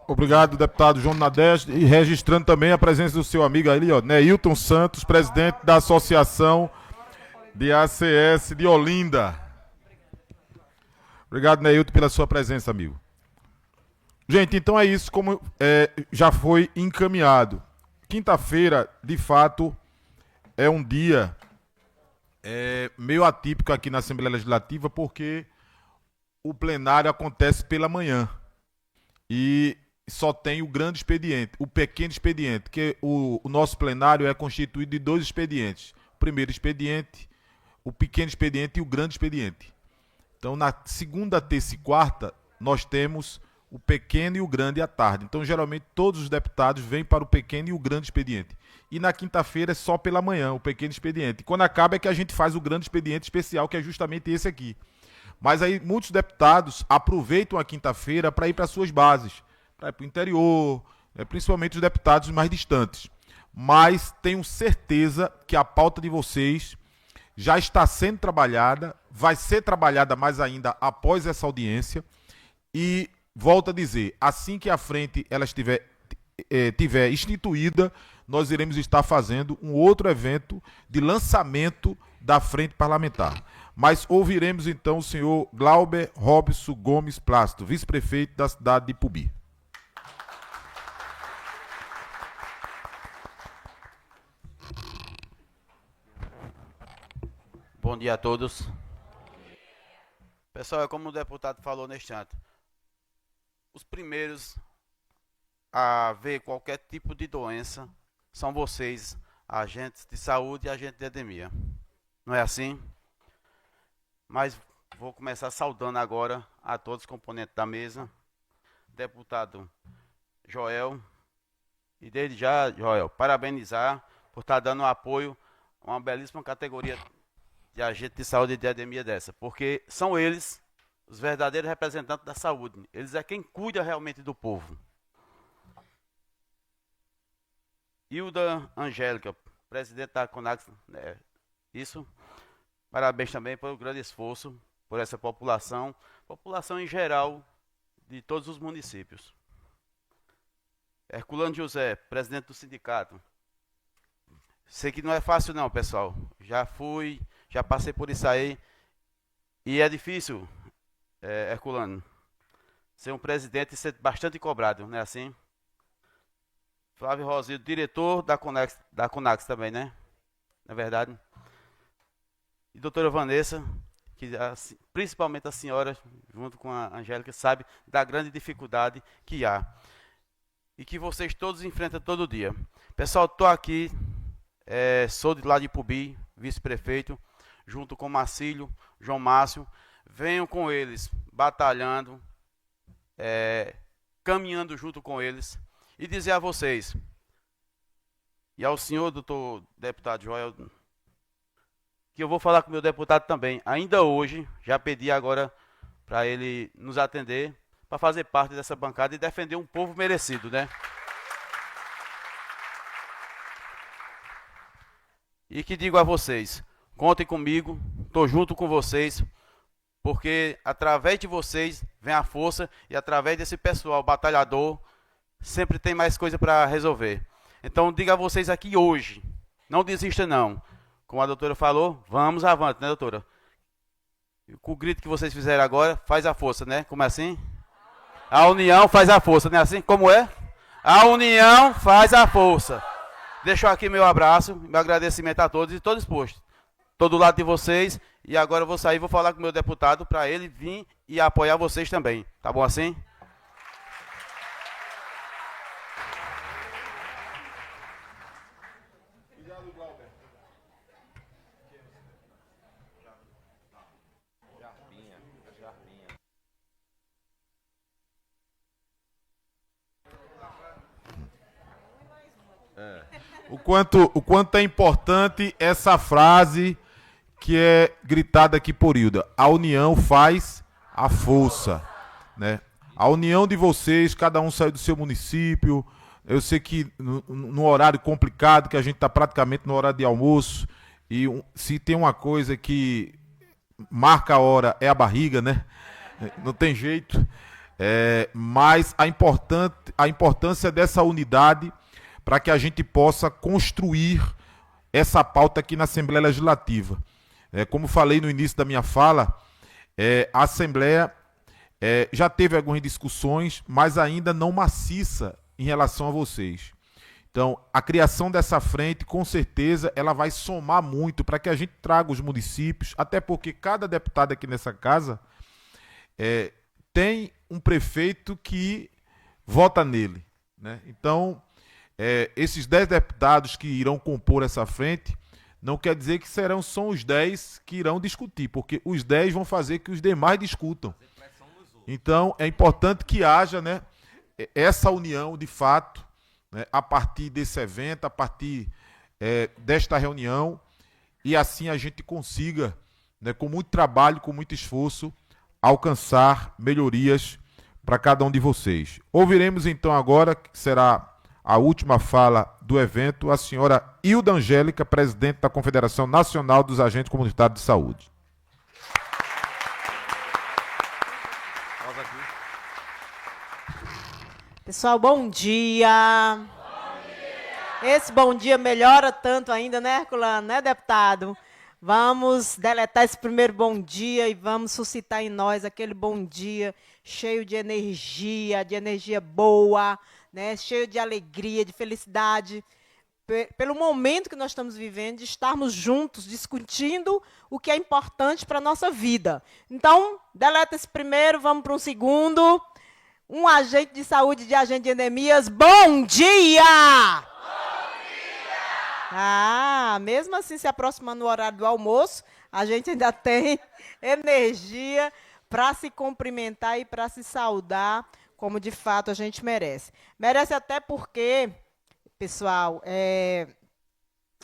Obrigado, deputado João Nadeste, e registrando também a presença do seu amigo ali, ó, Neilton Santos, presidente da Associação de ACS de Olinda. Obrigado, Neilton, pela sua presença, amigo. Gente, então é isso, como já foi encaminhado. Quinta-feira, de fato, é um dia meio atípico aqui na Assembleia Legislativa, porque o plenário acontece pela manhã. E só tem o grande expediente, o pequeno expediente, que o nosso plenário é constituído de 2 expedientes. O primeiro expediente, o pequeno expediente e o grande expediente. Então, na segunda, terça e quarta, nós temos o pequeno e o grande à tarde. Então, geralmente, todos os deputados vêm para o pequeno e o grande expediente. E na quinta-feira é só pela manhã, o pequeno expediente. E quando acaba é que a gente faz o grande expediente especial, que é justamente esse aqui. Mas aí muitos deputados aproveitam a quinta-feira para ir para suas bases, para ir para o interior, principalmente os deputados mais distantes. Mas tenho certeza que a pauta de vocês já está sendo trabalhada, vai ser trabalhada mais ainda após essa audiência. E volto a dizer, assim que a frente ela estiver instituída, nós iremos estar fazendo um outro evento de lançamento da frente parlamentar. Mas ouviremos então o senhor Glauber Robson Gomes Plácido, vice-prefeito da cidade de Ipubi. Bom dia a todos. Pessoal, é como o deputado falou neste instante, os primeiros a ver qualquer tipo de doença são vocês, agentes de saúde e agentes de endemia. Não é assim? Mas vou começar saudando agora a todos os componentes da mesa. Deputado Joel. E desde já, Joel, parabenizar por estar dando apoio a uma belíssima categoria de agente de saúde e de endemia dessa. Porque são eles os verdadeiros representantes da saúde. Eles é quem cuida realmente do povo. Hilda Angélica, presidente da CONAX, isso. Parabéns também pelo grande esforço por essa população em geral de todos os municípios. Herculano José, presidente do sindicato. Sei que não é fácil não, pessoal. Já passei por isso aí. E é difícil, Herculano, ser um presidente e ser bastante cobrado, não é assim? Flávio Rosildo, diretor da CONAX também, né? Não é verdade? E doutora Vanessa, que principalmente a senhora, junto com a Angélica, sabe da grande dificuldade que há. E que vocês todos enfrentam todo dia. Pessoal, estou aqui, sou de lá de Ipubi, vice-prefeito, junto com Marcílio, João Márcio. Venham com eles, batalhando, caminhando junto com eles. E dizer a vocês, e ao senhor, doutor deputado Joel, que eu vou falar com o meu deputado também. Ainda hoje, já pedi agora para ele nos atender, para fazer parte dessa bancada e defender um povo merecido, né? E que digo a vocês, contem comigo, estou junto com vocês, porque através de vocês vem a força e através desse pessoal batalhador, sempre tem mais coisa para resolver. Então, digo a vocês aqui hoje, não desista não. Como a doutora falou, vamos avante, né, doutora? Com o grito que vocês fizeram agora, faz a força, né? Como é assim? A união faz a força, não é assim? Como é? A união faz a força. Deixo aqui meu abraço, meu agradecimento a todos e estou disposto. Estou do lado de vocês e agora eu vou sair e vou falar com o meu deputado para ele vir e apoiar vocês também. Tá bom assim? O quanto é importante essa frase que é gritada aqui por Hilda. A união faz a força, né? A união de vocês, cada um saiu do seu município. Eu sei que no horário complicado, que a gente está praticamente no horário de almoço, e se tem uma coisa que marca a hora é a barriga, né? Não tem jeito. Mas a importância dessa unidade para que a gente possa construir essa pauta aqui na Assembleia Legislativa. Como falei no início da minha fala, a Assembleia já teve algumas discussões, mas ainda não maciça em relação a vocês. Então, a criação dessa frente, com certeza, ela vai somar muito para que a gente traga os municípios, até porque cada deputado aqui nessa casa tem um prefeito que vota nele, né? Então, esses 10 deputados que irão compor essa frente, não quer dizer que são os 10 que irão discutir, porque os 10 vão fazer que os demais discutam. Então, é importante que haja, né, essa união de fato, né, a partir desse evento, a partir desta reunião, e assim a gente consiga, né, com muito trabalho, com muito esforço, alcançar melhorias para cada um de vocês. Ouviremos então agora, que será a última fala do evento, a senhora Hilda Angélica, presidente da Confederação Nacional dos Agentes Comunitários de Saúde. Pessoal, bom dia. Bom dia. Esse bom dia melhora tanto ainda, né, Herculano, né, deputado? Vamos deletar esse primeiro bom dia e vamos suscitar em nós aquele bom dia cheio de energia boa, né, cheio de alegria, de felicidade, pelo momento que nós estamos vivendo, de estarmos juntos, discutindo o que é importante para a nossa vida. Então, deleta esse primeiro, vamos para um segundo. Um agente de saúde de agente de endemias, bom dia! Bom dia! Mesmo assim, se aproximando do horário do almoço, a gente ainda tem energia para se cumprimentar e para se saudar, como de fato a gente merece. Merece até porque, pessoal,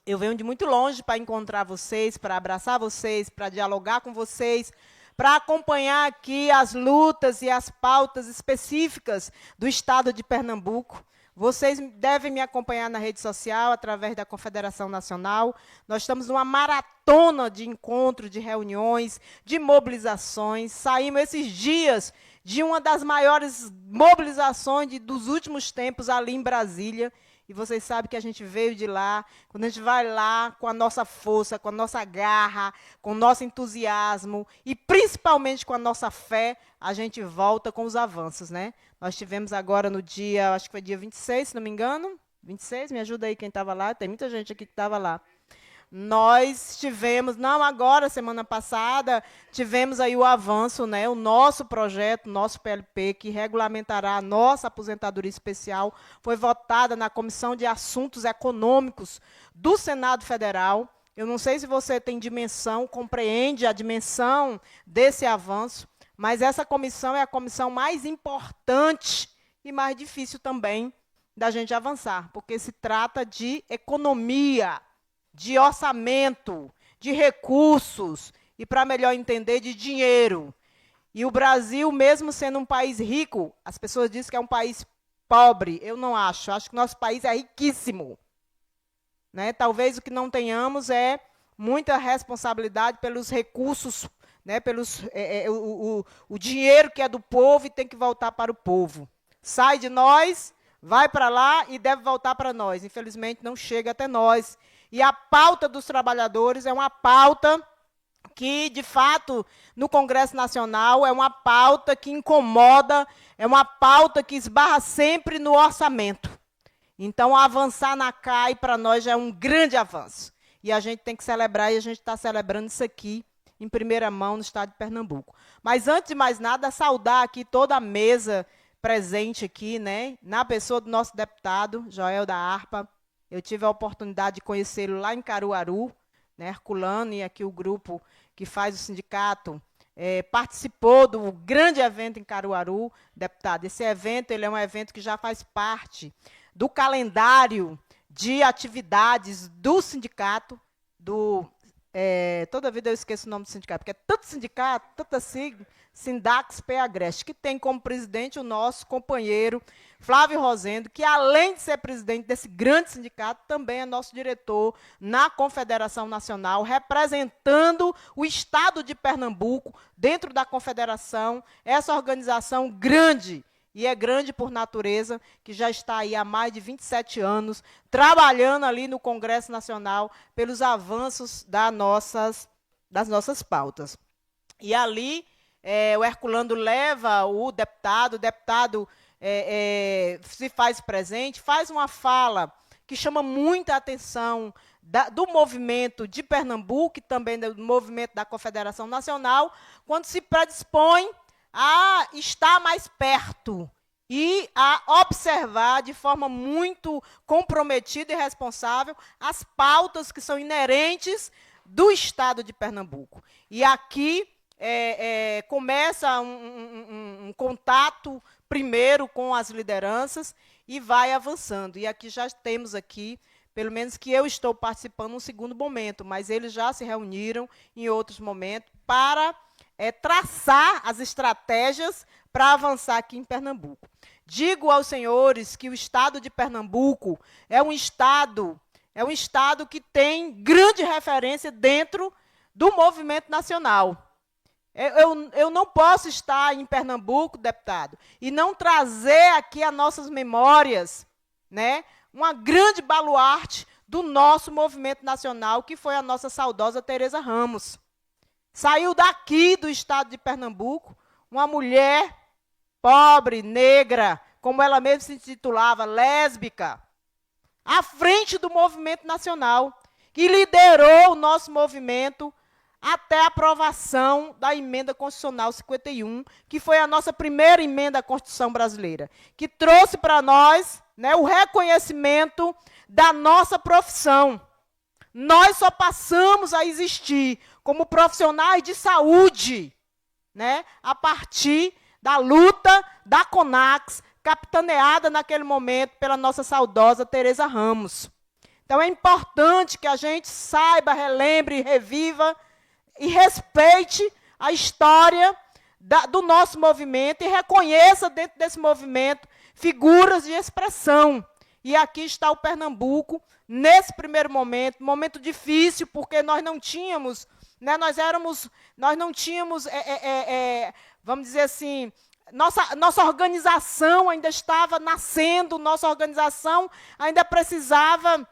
eu venho de muito longe para encontrar vocês, para abraçar vocês, para dialogar com vocês, para acompanhar aqui as lutas e as pautas específicas do Estado de Pernambuco. Vocês devem me acompanhar na rede social, através da Confederação Nacional. Nós estamos numa maratona de encontros, de reuniões, de mobilizações. Saímos esses dias de uma das maiores mobilizações dos últimos tempos ali em Brasília. E vocês sabem que a gente veio de lá. Quando a gente vai lá com a nossa força, com a nossa garra, com o nosso entusiasmo e principalmente com a nossa fé, a gente volta com os avanços, né? Nós tivemos agora no dia, acho que foi dia 26, se não me engano. 26, me ajuda aí quem estava lá. Tem muita gente aqui que estava lá. Nós tivemos, não agora, semana passada, tivemos aí o avanço, né, o nosso projeto, nosso PLP, que regulamentará a nossa aposentadoria especial, foi votada na Comissão de Assuntos Econômicos do Senado Federal. Eu não sei se você tem dimensão, compreende a dimensão desse avanço, mas essa comissão é a comissão mais importante e mais difícil também da gente avançar, porque se trata de economia, de orçamento, de recursos e, para melhor entender, de dinheiro. E o Brasil, mesmo sendo um país rico, as pessoas dizem que é um país pobre. Eu não acho. Acho que nosso país é riquíssimo. Né? Talvez o que não tenhamos é muita responsabilidade pelos recursos, né? O dinheiro que é do povo e tem que voltar para o povo. Sai de nós, vai para lá e deve voltar para nós. Infelizmente, não chega até nós. E a pauta dos trabalhadores é uma pauta que, de fato, no Congresso Nacional, é uma pauta que incomoda, é uma pauta que esbarra sempre no orçamento. Então, avançar na CAI, para nós, já é um grande avanço. E a gente tem que celebrar, e a gente está celebrando isso aqui, em primeira mão, no estado de Pernambuco. Mas, antes de mais nada, saudar aqui toda a mesa presente aqui, né, na pessoa do nosso deputado, Joel da Harpa. Eu tive a oportunidade de conhecê-lo lá em Caruaru, né, Herculano, e aqui o grupo que faz o sindicato, participou do grande evento em Caruaru, deputado. Esse evento ele é um evento que já faz parte do calendário de atividades do sindicato, toda vida eu esqueço o nome do sindicato, porque é tanto sindicato, tanta sigla, Sindax PAgreste, que tem como presidente o nosso companheiro Flávio Rosendo, que, além de ser presidente desse grande sindicato, também é nosso diretor na Confederação Nacional, representando o estado de Pernambuco dentro da Confederação, essa organização grande, e é grande por natureza, que já está aí há mais de 27 anos, trabalhando ali no Congresso Nacional pelos avanços das nossas pautas. E ali, o Herculano leva o deputado se faz presente, faz uma fala que chama muita atenção do movimento de Pernambuco e também do movimento da Confederação Nacional, quando se predispõe a estar mais perto e a observar de forma muito comprometida e responsável as pautas que são inerentes do estado de Pernambuco. E aqui começa um contato primeiro com as lideranças e vai avançando. E aqui já temos aqui, pelo menos que eu estou participando, um segundo momento, mas eles já se reuniram em outros momentos para traçar as estratégias para avançar aqui em Pernambuco. Digo aos senhores que o estado de Pernambuco é um estado que tem grande referência dentro do movimento nacional. Eu não posso estar em Pernambuco, deputado, e não trazer aqui as nossas memórias, né, uma grande baluarte do nosso movimento nacional, que foi a nossa saudosa Tereza Ramos. Saiu daqui do estado de Pernambuco uma mulher pobre, negra, como ela mesma se intitulava, lésbica, à frente do movimento nacional, que liderou o nosso movimento até a aprovação da Emenda Constitucional 51, que foi a nossa primeira emenda à Constituição brasileira, que trouxe para nós, né, o reconhecimento da nossa profissão. Nós só passamos a existir como profissionais de saúde, né, a partir da luta da CONAX, capitaneada naquele momento pela nossa saudosa Tereza Ramos. Então é importante que a gente saiba, relembre, reviva e respeite a história do nosso movimento e reconheça dentro desse movimento figuras de expressão. E aqui está o Pernambuco, nesse primeiro momento difícil, porque nós não tínhamos, né, nós não tínhamos, vamos dizer assim, nossa organização ainda estava nascendo, nossa organização ainda precisava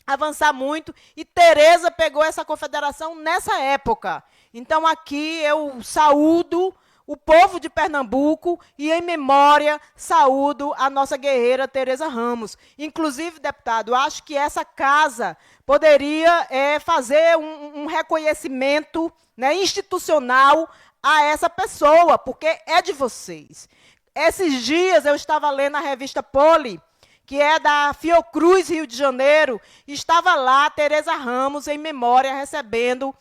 avançar muito, e Tereza pegou essa confederação nessa época. Então, aqui eu saúdo o povo de Pernambuco e, em memória, saúdo a nossa guerreira Tereza Ramos. Inclusive, deputado, acho que essa casa poderia fazer um reconhecimento, né, institucional a essa pessoa, porque é de vocês. Esses dias eu estava lendo a revista Poli, que é da Fiocruz, Rio de Janeiro, estava lá, Tereza Ramos, em memória, recebendo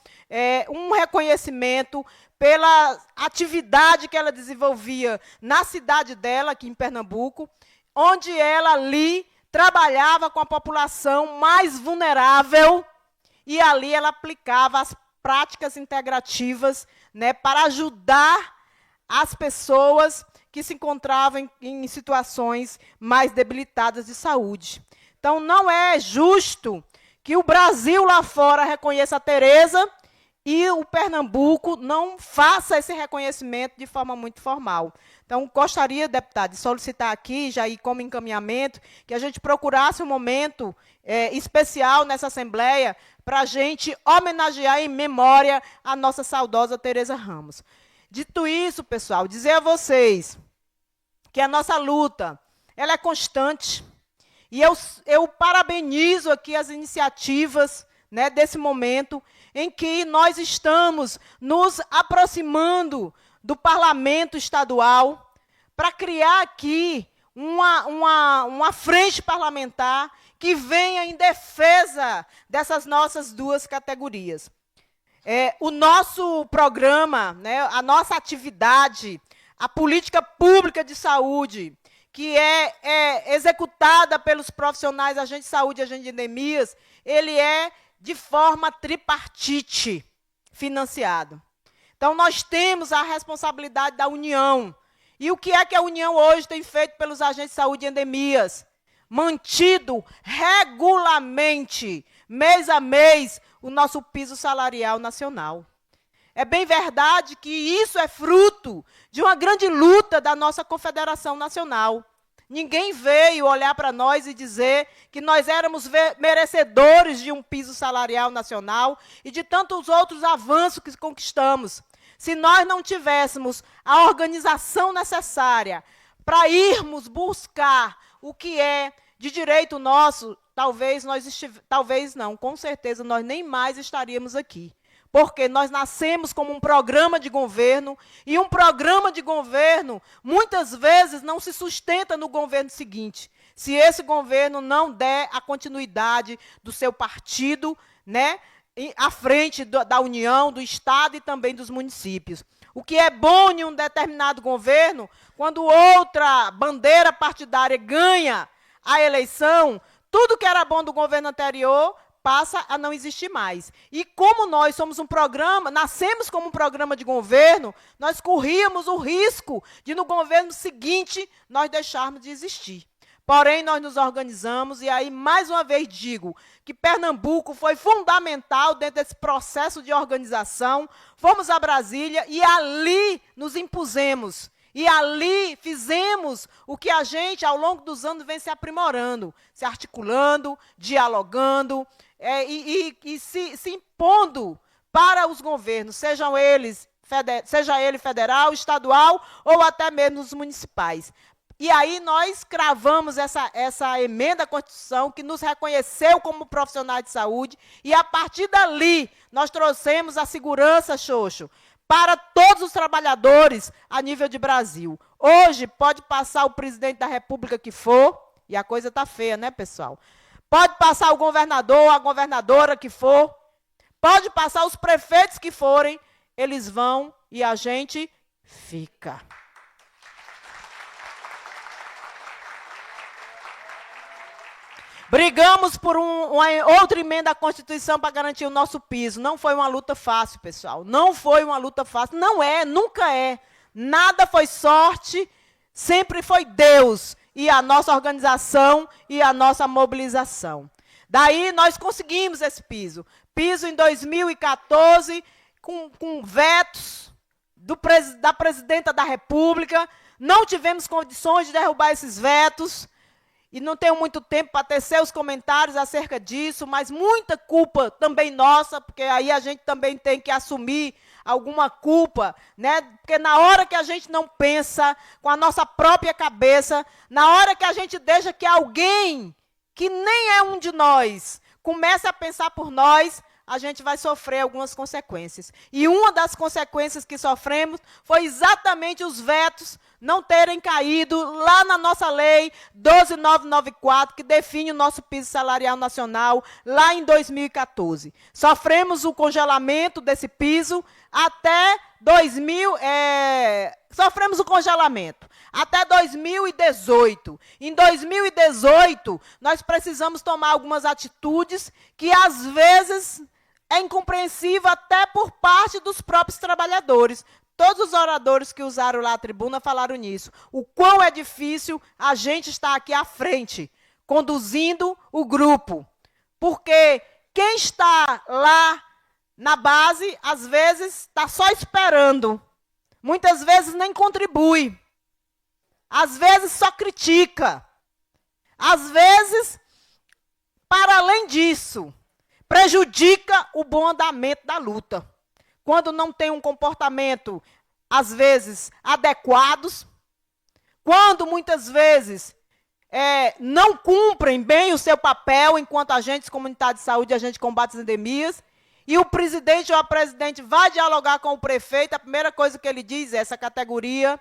um reconhecimento pela atividade que ela desenvolvia na cidade dela, aqui em Pernambuco, onde ela ali trabalhava com a população mais vulnerável e ali ela aplicava as práticas integrativas, né, para ajudar as pessoas que se encontravam em situações mais debilitadas de saúde. Então, não é justo que o Brasil lá fora reconheça a Tereza e o Pernambuco não faça esse reconhecimento de forma muito formal. Então, gostaria, deputado, de solicitar aqui, já ir como encaminhamento, que a gente procurasse um momento especial nessa Assembleia para a gente homenagear em memória a nossa saudosa Tereza Ramos. Dito isso, pessoal, dizer a vocês que a nossa luta ela é constante. E eu parabenizo aqui as iniciativas, né, desse momento em que nós estamos nos aproximando do parlamento estadual para criar aqui uma frente parlamentar que venha em defesa dessas nossas duas categorias. O nosso programa, né, a nossa atividade, a política pública de saúde, que é executada pelos profissionais, agentes de saúde e agentes de endemias, ele é de forma tripartite financiado. Então, nós temos a responsabilidade da União. E o que é que a União hoje tem feito pelos agentes de saúde e endemias? Mantido regularmente, mês a mês, o nosso piso salarial nacional. É bem verdade que isso é fruto de uma grande luta da nossa Confederação Nacional. Ninguém veio olhar para nós e dizer que nós éramos merecedores de um piso salarial nacional e de tantos outros avanços que conquistamos. Se nós não tivéssemos a organização necessária para irmos buscar o que é de direito nosso, talvez não, com certeza nós nem mais estaríamos aqui. Porque nós nascemos como um programa de governo, e um programa de governo, muitas vezes, não se sustenta no governo seguinte. Se esse governo não der a continuidade do seu partido, né, à frente da União, do Estado e também dos municípios. O que é bom em um determinado governo, quando outra bandeira partidária ganha a eleição, tudo que era bom do governo anterior passa a não existir mais. E como nós somos um programa, nascemos como um programa de governo, nós corríamos o risco de, no governo seguinte, nós deixarmos de existir. Porém, nós nos organizamos, e aí, mais uma vez, digo que Pernambuco foi fundamental dentro desse processo de organização. Fomos a Brasília e ali nos impusemos. E ali fizemos o que a gente, ao longo dos anos, vem se aprimorando, se articulando, dialogando, se impondo para os governos, seja ele federal, estadual ou até mesmo os municipais. E aí nós cravamos essa emenda à Constituição que nos reconheceu como profissionais de saúde, e a partir dali nós trouxemos a segurança, Xoxo, para todos os trabalhadores a nível de Brasil. Hoje pode passar o presidente da República que for, e a coisa está feia, né, pessoal? Pode passar o governador, a governadora que for, pode passar os prefeitos que forem, eles vão e a gente fica. Brigamos por uma outra emenda à Constituição para garantir o nosso piso. Não foi uma luta fácil, pessoal. Não foi uma luta fácil. Não é, nunca é. Nada foi sorte, sempre foi Deus e a nossa organização e a nossa mobilização. Daí nós conseguimos esse piso. Piso em 2014, com vetos da presidenta da República. Não tivemos condições de derrubar esses vetos. E não tenho muito tempo para tecer os comentários acerca disso, mas muita culpa também nossa, porque aí a gente também tem que assumir alguma culpa, né? Porque na hora que a gente não pensa com a nossa própria cabeça, na hora que a gente deixa que alguém, que nem é um de nós, comece a pensar por nós, a gente vai sofrer algumas consequências. E uma das consequências que sofremos foi exatamente os vetos não terem caído lá na nossa lei 12.994, que define o nosso piso salarial nacional, lá em 2014. Sofremos o congelamento desse piso até sofremos o congelamento até 2018. Em 2018, nós precisamos tomar algumas atitudes que, às vezes, é incompreensível até por parte dos próprios trabalhadores. Todos os oradores que usaram lá a tribuna falaram nisso. O quão é difícil a gente estar aqui à frente, conduzindo o grupo. Porque quem está lá na base, às vezes, está só esperando. Muitas vezes nem contribui. Às vezes só critica. Às vezes, para além disso, prejudica o bom andamento da luta. Quando não tem um comportamento, às vezes, adequados, quando muitas vezes não cumprem bem o seu papel enquanto agentes comunitários de saúde e agentes de combate às endemias, e o presidente ou a presidente vai dialogar com o prefeito, a primeira coisa que ele diz é: essa categoria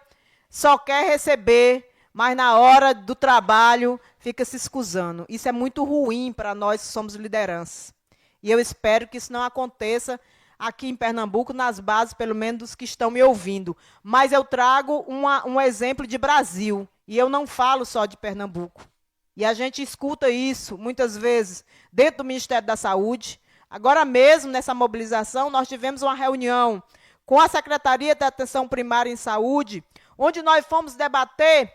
só quer receber, mas na hora do trabalho fica se escusando. Isso é muito ruim para nós que somos lideranças. E eu espero que isso não aconteça aqui em Pernambuco, nas bases, pelo menos, dos que estão me ouvindo. Mas eu trago um exemplo de Brasil, e eu não falo só de Pernambuco. E a gente escuta isso, muitas vezes, dentro do Ministério da Saúde. Agora mesmo, nessa mobilização, nós tivemos uma reunião com a Secretaria de Atenção Primária em Saúde, onde nós fomos debater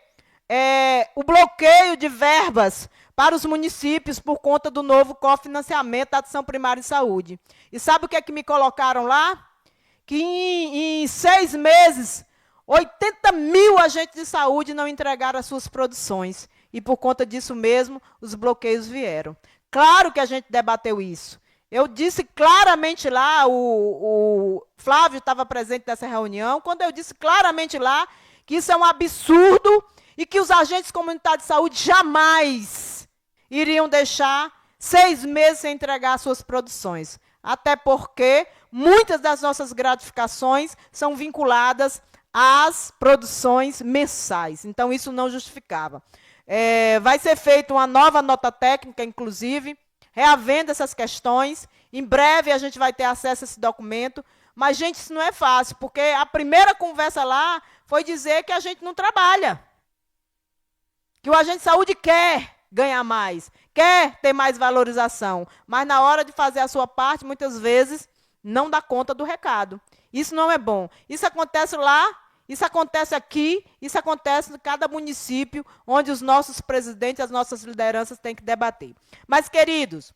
o bloqueio de verbas para os municípios por conta do novo cofinanciamento da atenção primária em saúde. E sabe o que é que me colocaram lá? Que em 6 meses, 80 mil agentes de saúde não entregaram as suas produções. E por conta disso mesmo, os bloqueios vieram. Claro que a gente debateu isso. Eu disse claramente lá, o Flávio estava presente nessa reunião, quando eu disse claramente lá que isso é um absurdo e que os agentes comunitários de saúde jamais iriam deixar 6 meses sem entregar as suas produções. Até porque muitas das nossas gratificações são vinculadas às produções mensais. Então, isso não justificava. Vai ser feita uma nova nota técnica, inclusive, reavendo essas questões. Em breve a gente vai ter acesso a esse documento. Mas, gente, isso não é fácil, porque a primeira conversa lá foi dizer que a gente não trabalha. Que o agente de saúde quer ganhar mais, quer ter mais valorização, mas na hora de fazer a sua parte, muitas vezes, não dá conta do recado. Isso não é bom. Isso acontece lá, isso acontece aqui, isso acontece em cada município, onde os nossos presidentes, as nossas lideranças têm que debater. Mas, queridos,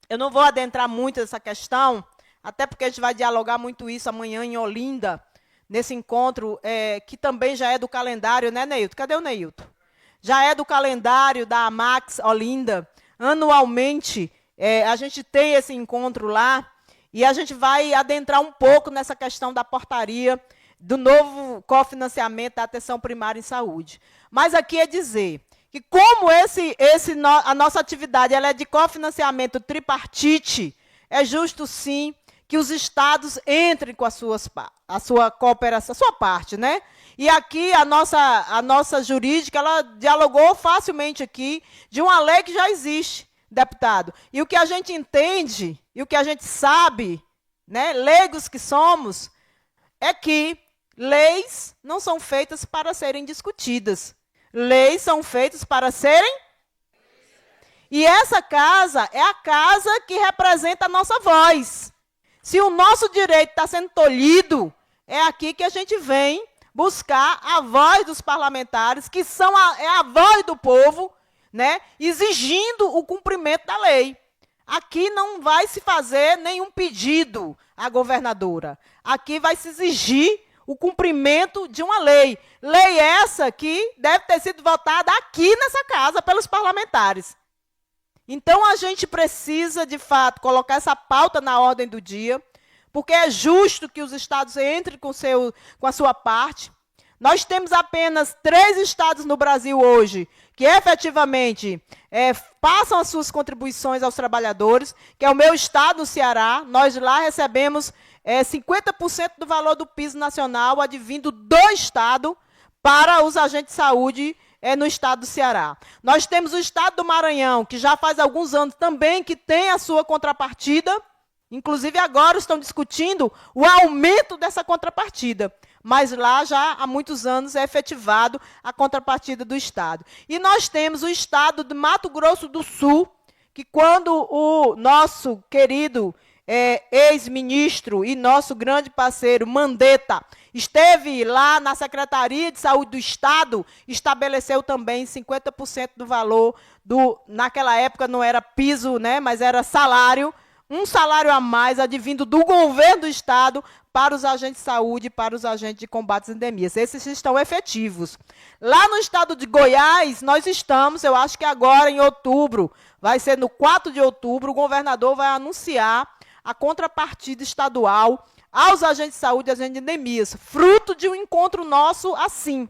eu não vou adentrar muito nessa questão, até porque a gente vai dialogar muito isso amanhã em Olinda, nesse encontro, que também já é do calendário, né, Neilton? Cadê o Neilton? Já é do calendário da Amax Olinda. Anualmente, a gente tem esse encontro lá, e a gente vai adentrar um pouco nessa questão da portaria do novo cofinanciamento da atenção primária em saúde. Mas aqui é dizer que, como a nossa atividade ela é de cofinanciamento tripartite, é justo, sim, que os estados entrem com a sua cooperação, a sua parte, né? E aqui a nossa jurídica, ela dialogou facilmente aqui de uma lei que já existe, deputado. E o que a gente entende, e o que a gente sabe, né, leigos que somos, é que leis não são feitas para serem discutidas. Leis são feitas para serem... E essa casa é a casa que representa a nossa voz. Se o nosso direito está sendo tolhido, é aqui que a gente vem buscar a voz dos parlamentares, que é a voz do povo, né, exigindo o cumprimento da lei. Aqui não vai se fazer nenhum pedido à governadora. Aqui vai se exigir o cumprimento de uma lei. Lei essa que deve ter sido votada aqui nessa casa pelos parlamentares. Então, a gente precisa, de fato, colocar essa pauta na ordem do dia, porque é justo que os estados entrem com a sua parte. Nós temos apenas 3 estados no Brasil hoje que efetivamente passam as suas contribuições aos trabalhadores, que é o meu estado, o Ceará. Nós lá recebemos 50% do valor do piso nacional advindo do estado para os agentes de saúde no estado do Ceará. Nós temos o estado do Maranhão, que já faz alguns anos também que tem a sua contrapartida. Inclusive, agora estão discutindo o aumento dessa contrapartida. Mas lá já há muitos anos é efetivado a contrapartida do Estado. E nós temos o Estado de Mato Grosso do Sul, que quando o nosso querido ex-ministro e nosso grande parceiro Mandetta esteve lá na Secretaria de Saúde do Estado, estabeleceu também 50% do valor naquela época não era piso, né, mas era salário, um salário a mais advindo do governo do Estado para os agentes de saúde e para os agentes de combate às endemias. Esses estão efetivos. Lá no estado de Goiás, nós estamos, eu acho que agora em outubro, vai ser no 4 de outubro, o governador vai anunciar a contrapartida estadual aos agentes de saúde e agentes de endemias, fruto de um encontro nosso assim,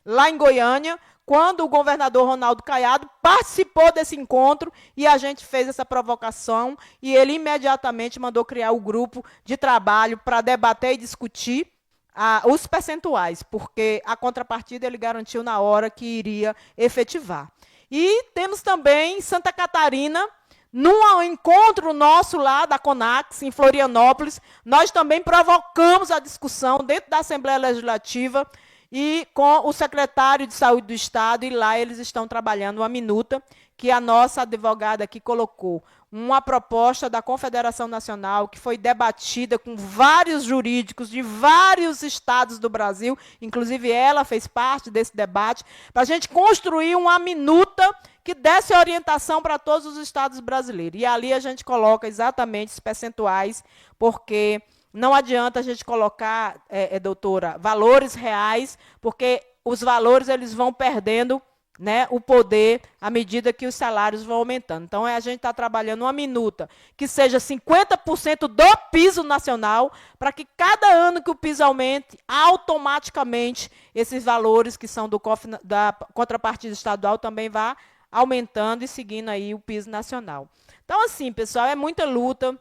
lá em Goiânia, quando o governador Ronaldo Caiado participou desse encontro e a gente fez essa provocação e ele imediatamente mandou criar o grupo de trabalho para debater e discutir os percentuais, porque a contrapartida ele garantiu na hora que iria efetivar. E temos também Santa Catarina, num encontro nosso lá da CONAX, em Florianópolis, nós também provocamos a discussão dentro da Assembleia Legislativa e com o secretário de Saúde do Estado, e lá eles estão trabalhando uma minuta que a nossa advogada aqui colocou, uma proposta da Confederação Nacional que foi debatida com vários jurídicos de vários estados do Brasil, inclusive ela fez parte desse debate, para a gente construir uma minuta que desse orientação para todos os estados brasileiros. E ali a gente coloca exatamente os percentuais, porque não adianta a gente colocar, doutora, valores reais, porque os valores eles vão perdendo, né, o poder à medida que os salários vão aumentando. Então, a gente está trabalhando uma minuta que seja 50% do piso nacional, para que cada ano que o piso aumente, automaticamente esses valores que são da contrapartida estadual também vá aumentando e seguindo aí o piso nacional. Então, assim, pessoal, é muita luta.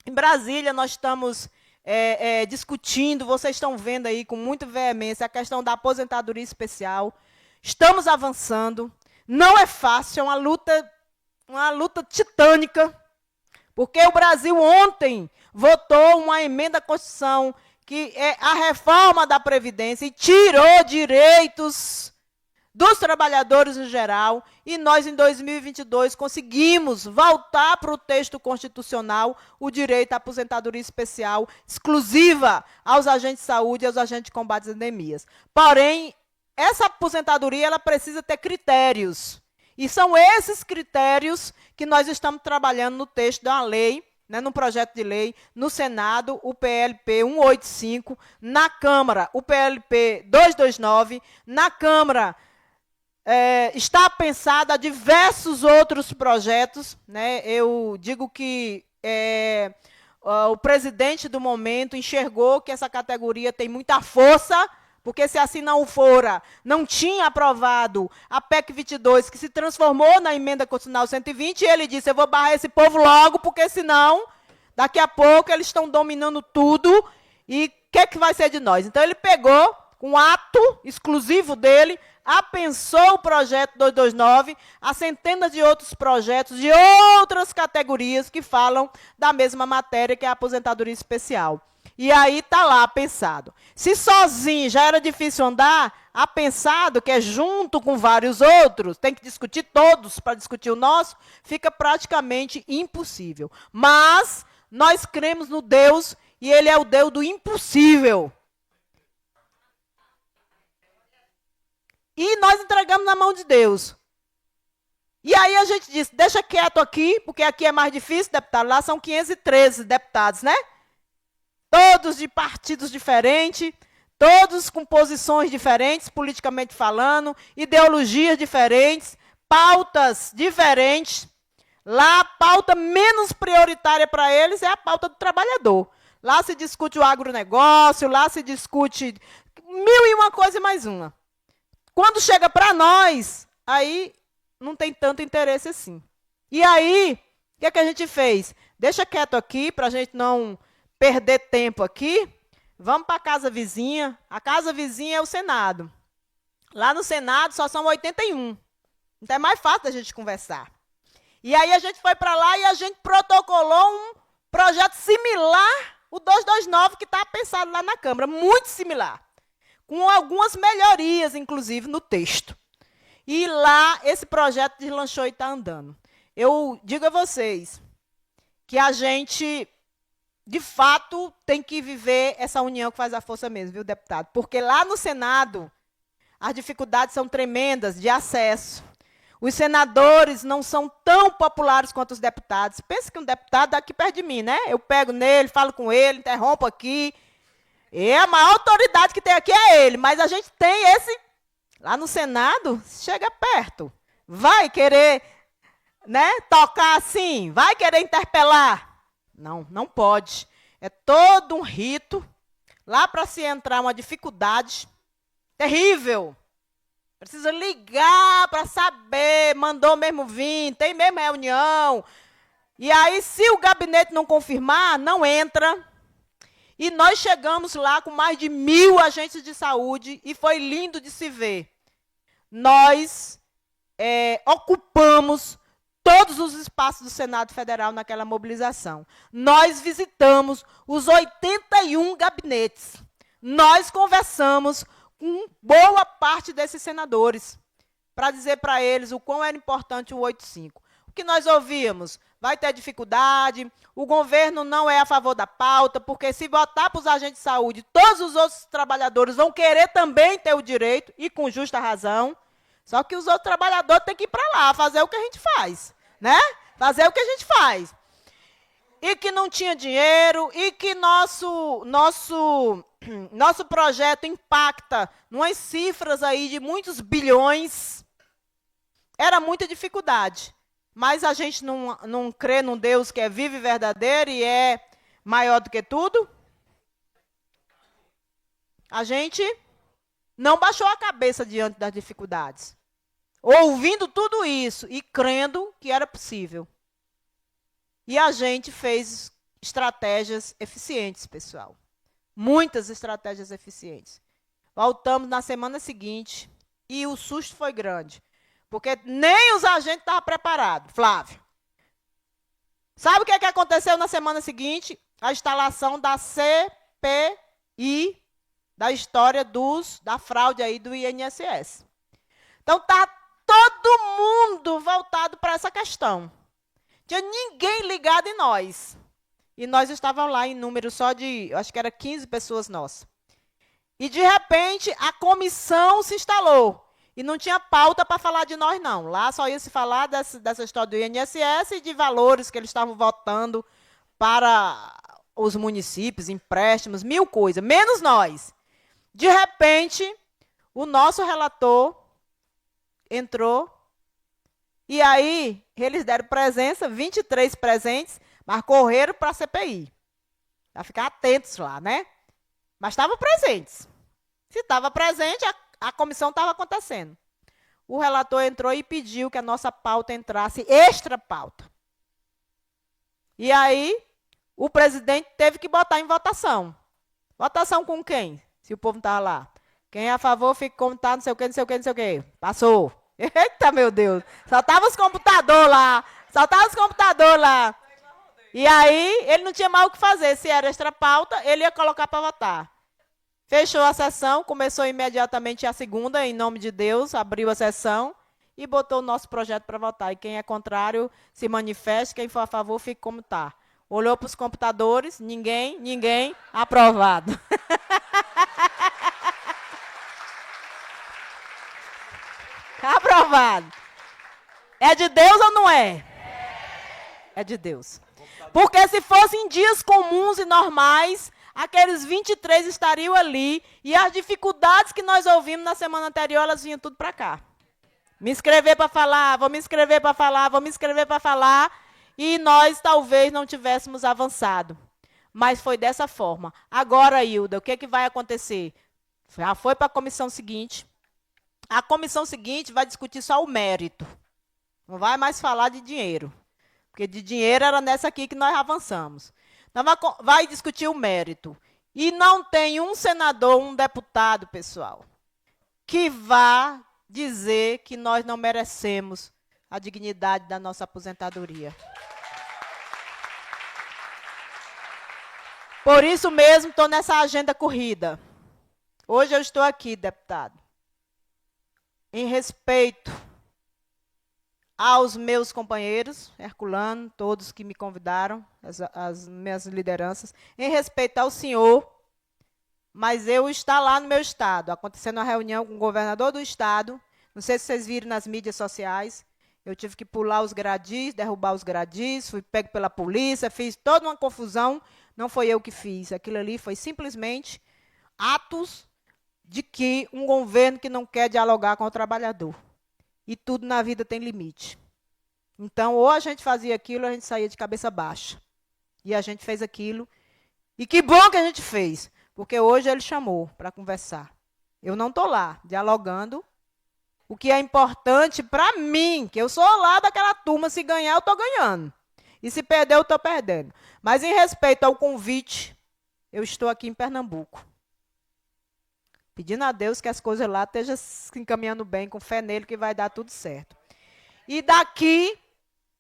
Em Brasília, nós estamos discutindo, vocês estão vendo aí com muita veemência a questão da aposentadoria especial. Estamos avançando. Não é fácil, é uma luta titânica, porque o Brasil ontem votou uma emenda à Constituição que é a reforma da Previdência e tirou direitos dos trabalhadores em geral, e nós, em 2022, conseguimos voltar para o texto constitucional o direito à aposentadoria especial exclusiva aos agentes de saúde e aos agentes de combate às endemias. Porém, essa aposentadoria ela precisa ter critérios, e são esses critérios que nós estamos trabalhando no texto da lei, né, no projeto de lei, no Senado, o PLP 185, na Câmara, o PLP 229, na Câmara, está pensado a diversos outros projetos, né? Eu digo que o presidente do momento enxergou que essa categoria tem muita força, porque se assim não fora, não tinha aprovado a PEC 22, que se transformou na emenda constitucional 120, e ele disse, eu vou barrar esse povo logo, porque senão, daqui a pouco, eles estão dominando tudo, e o que vai ser de nós? Então, ele pegou, com um ato exclusivo dele, apensou o projeto 229, a centenas de outros projetos de outras categorias que falam da mesma matéria, que é a aposentadoria especial. E aí está lá, pensado. Se sozinho já era difícil andar, apensado, que é junto com vários outros, tem que discutir todos para discutir o nosso, fica praticamente impossível. Mas nós cremos no Deus, e Ele é o Deus do impossível. E nós entregamos na mão de Deus. E aí a gente disse, deixa quieto aqui, porque aqui é mais difícil, deputado. Lá são 513 deputados, né? Todos de partidos diferentes, todos com posições diferentes, politicamente falando, ideologias diferentes, pautas diferentes. Lá, a pauta menos prioritária para eles é a pauta do trabalhador. Lá se discute o agronegócio, lá se discute mil e uma coisa e mais uma. Quando chega para nós, aí não tem tanto interesse assim. E aí, o que é que a gente fez? Deixa quieto aqui, para a gente não perder tempo aqui. Vamos para a casa vizinha. A casa vizinha é o Senado. Lá no Senado só são 81. Então é mais fácil da gente conversar. E aí a gente foi para lá e a gente protocolou um projeto similar, o 229, que está pensado lá na Câmara, muito similar, com algumas melhorias, inclusive, no texto. E lá esse projeto deslanchou e está andando. Eu digo a vocês que a gente, de fato, tem que viver essa união que faz a força mesmo, viu, deputado? Porque lá no Senado, as dificuldades são tremendas de acesso. Os senadores não são tão populares quanto os deputados. Pensa que um deputado está aqui perto de mim, né? Eu pego nele, falo com ele, interrompo aqui. E a maior autoridade que tem aqui é ele. Mas a gente tem esse... Lá no Senado, chega perto. Vai querer, né, tocar assim? Vai querer interpelar? Não, não pode. É todo um rito. Lá para se entrar uma dificuldade terrível. Precisa ligar para saber, mandou mesmo vir, tem mesmo reunião. E aí, se o gabinete não confirmar, não entra. E nós chegamos lá com mais de 1.000 agentes de saúde e foi lindo de se ver. Nós ocupamos todos os espaços do Senado Federal naquela mobilização. Nós visitamos os 81 gabinetes. Nós conversamos com boa parte desses senadores, para dizer para eles o quão era importante o 85. O que nós ouvíamos? Vai ter dificuldade, o governo não é a favor da pauta, porque se votar para os agentes de saúde, todos os outros trabalhadores vão querer também ter o direito, e com justa razão, só que os outros trabalhadores têm que ir para lá, fazer o que a gente faz, né? Fazer o que a gente faz. E que não tinha dinheiro, e que nosso projeto impacta umas cifras aí de muitos bilhões. Era muita dificuldade. Mas a gente não crê num Deus que é vivo e verdadeiro e é maior do que tudo. A gente não baixou a cabeça diante das dificuldades. Ouvindo tudo isso e crendo que era possível. E a gente fez estratégias eficientes, pessoal. Muitas estratégias eficientes. Voltamos na semana seguinte e o susto foi grande. Porque nem os agentes estavam preparados, Flávio. Sabe o que aconteceu na semana seguinte? A instalação da CPI, da história da fraude aí do INSS. Então, está todo mundo voltado para essa questão. Tinha ninguém ligado em nós. E nós estávamos lá em número só de, acho que era 15 pessoas nossas. E, de repente, a comissão se instalou. E não tinha pauta para falar de nós, não. Lá só ia se falar dessa história do INSS e de valores que eles estavam votando para os municípios, empréstimos, 1000 coisas, menos nós. De repente, o nosso relator entrou. E aí, eles deram presença, 23 presentes, mas correram para a CPI. Para ficar atentos lá, né? Mas estavam presentes. Se estava presente, a comissão estava acontecendo. O relator entrou e pediu que a nossa pauta entrasse extra pauta. E aí, o presidente teve que botar em votação. Votação com quem? Se o povo não estava lá. Quem é a favor, fica como está, não sei o quê, não sei o quê, não sei o quê. Passou. Eita, meu Deus. Só estavam os computadores lá. E aí, ele não tinha mais o que fazer. Se era extra pauta, ele ia colocar para votar. Fechou a sessão, começou imediatamente a segunda, em nome de Deus, abriu a sessão e botou o nosso projeto para votar. E quem é contrário, se manifeste, quem for a favor, fique como está. Olhou para os computadores, ninguém, aprovado. Aprovado. É de Deus ou não é? É de Deus. Porque se fossem dias comuns e normais, aqueles 23 estariam ali e as dificuldades que nós ouvimos na semana anterior, elas vinham tudo para cá. Me inscrever para falar, vou me inscrever para falar, e nós talvez não tivéssemos avançado. Mas foi dessa forma. Agora, Hilda, o que vai acontecer? Já foi para a comissão seguinte. A comissão seguinte vai discutir só o mérito. Não vai mais falar de dinheiro. Porque de dinheiro era nessa aqui que nós avançamos. Então vai discutir o mérito. E não tem um senador, um deputado, pessoal, que vá dizer que nós não merecemos a dignidade da nossa aposentadoria. Por isso mesmo, estou nessa agenda corrida. Hoje eu estou aqui, deputado, em respeito aos meus companheiros, Herculano, todos que me convidaram, as minhas lideranças, em respeito ao senhor, mas eu estar lá no meu estado, acontecendo uma reunião com o governador do estado, não sei se vocês viram nas mídias sociais, eu tive que pular os gradis, derrubar os gradis, fui pego pela polícia, fiz toda uma confusão, não foi eu que fiz, aquilo ali foi simplesmente atos de que um governo que não quer dialogar com o trabalhador. E tudo na vida tem limite. Então, ou a gente fazia aquilo, ou a gente saía de cabeça baixa. E a gente fez aquilo. E que bom que a gente fez, porque hoje ele chamou para conversar. Eu não estou lá dialogando. O que é importante para mim, que eu sou lá daquela turma, se ganhar, eu estou ganhando. E se perder, eu estou perdendo. Mas em respeito ao convite, eu estou aqui em Pernambuco. Pedindo a Deus que as coisas lá estejam se encaminhando bem, com fé nele, que vai dar tudo certo. E daqui,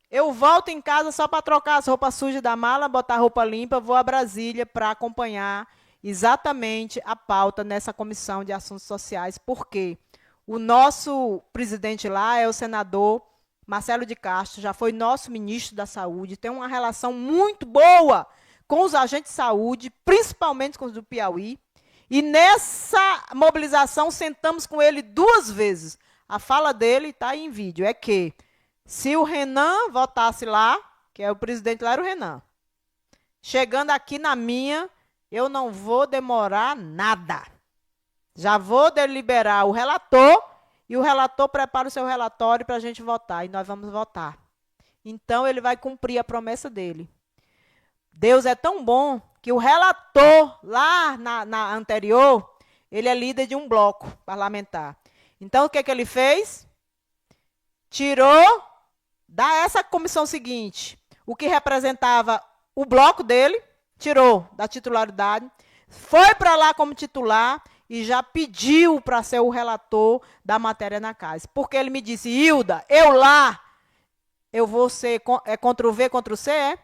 eu volto em casa só para trocar as roupas sujas da mala, botar roupa limpa, vou a Brasília para acompanhar exatamente a pauta nessa comissão de assuntos sociais, porque o nosso presidente lá é o senador Marcelo de Castro, já foi nosso ministro da Saúde, tem uma relação muito boa com os agentes de saúde, principalmente com os do Piauí. E nessa mobilização sentamos com ele 2 vezes. A fala dele está aí em vídeo, é que se o Renan votasse lá, que é o presidente lá, era o Renan, chegando aqui na minha, eu não vou demorar nada. Já vou deliberar o relator, e o relator prepara o seu relatório para a gente votar, e nós vamos votar. Então, ele vai cumprir a promessa dele. Deus é tão bom que o relator, lá na anterior, ele é líder de um bloco parlamentar. Então, o que ele fez? Tirou dessa comissão seguinte o que representava o bloco dele, tirou da titularidade, foi para lá como titular e já pediu para ser o relator da matéria na casa. Porque ele me disse, Hilda, eu lá, eu vou ser, Ctrl V, Ctrl C, é?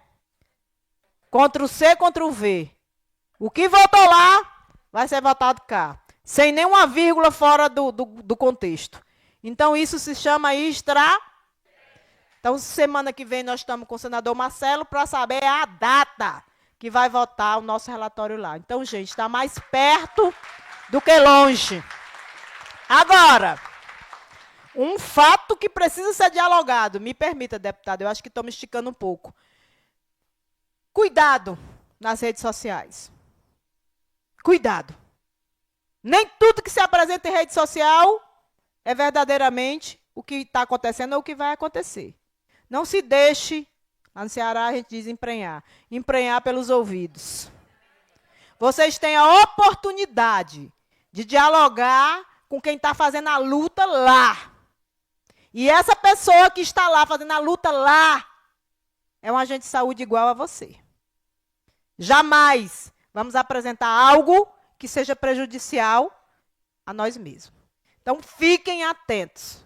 Ctrl C, Ctrl V. O que votou lá, vai ser votado cá. Sem nenhuma vírgula fora do contexto. Então, isso se chama Então, semana que vem, nós estamos com o senador Marcelo para saber a data que vai votar o nosso relatório lá. Então, gente, está mais perto do que longe. Agora, um fato que precisa ser dialogado. Me permita, deputado, eu acho que estou me esticando um pouco. Cuidado nas redes sociais. Cuidado. Nem tudo que se apresenta em rede social é verdadeiramente o que está acontecendo ou o que vai acontecer. Não se deixe, lá no Ceará a gente diz emprenhar, emprenhar pelos ouvidos. Vocês têm a oportunidade de dialogar com quem está fazendo a luta lá. E essa pessoa que está lá fazendo a luta lá é um agente de saúde igual a você. Jamais vamos apresentar algo que seja prejudicial a nós mesmos. Então, fiquem atentos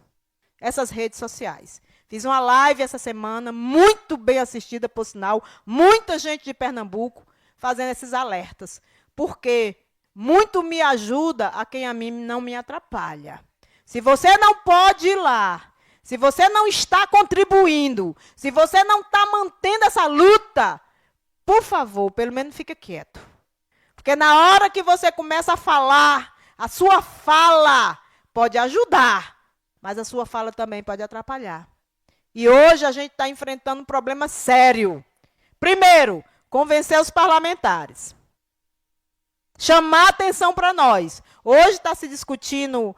a essas redes sociais. Fiz uma live essa semana, muito bem assistida, por sinal, muita gente de Pernambuco fazendo esses alertas, porque muito me ajuda a quem a mim não me atrapalha. Se você não pode ir lá, se você não está contribuindo, se você não está mantendo essa luta, por favor, pelo menos fique quieto. Porque na hora que você começa a falar, a sua fala pode ajudar, mas a sua fala também pode atrapalhar. E hoje a gente está enfrentando um problema sério. Primeiro, convencer os parlamentares. Chamar atenção para nós. Hoje está se discutindo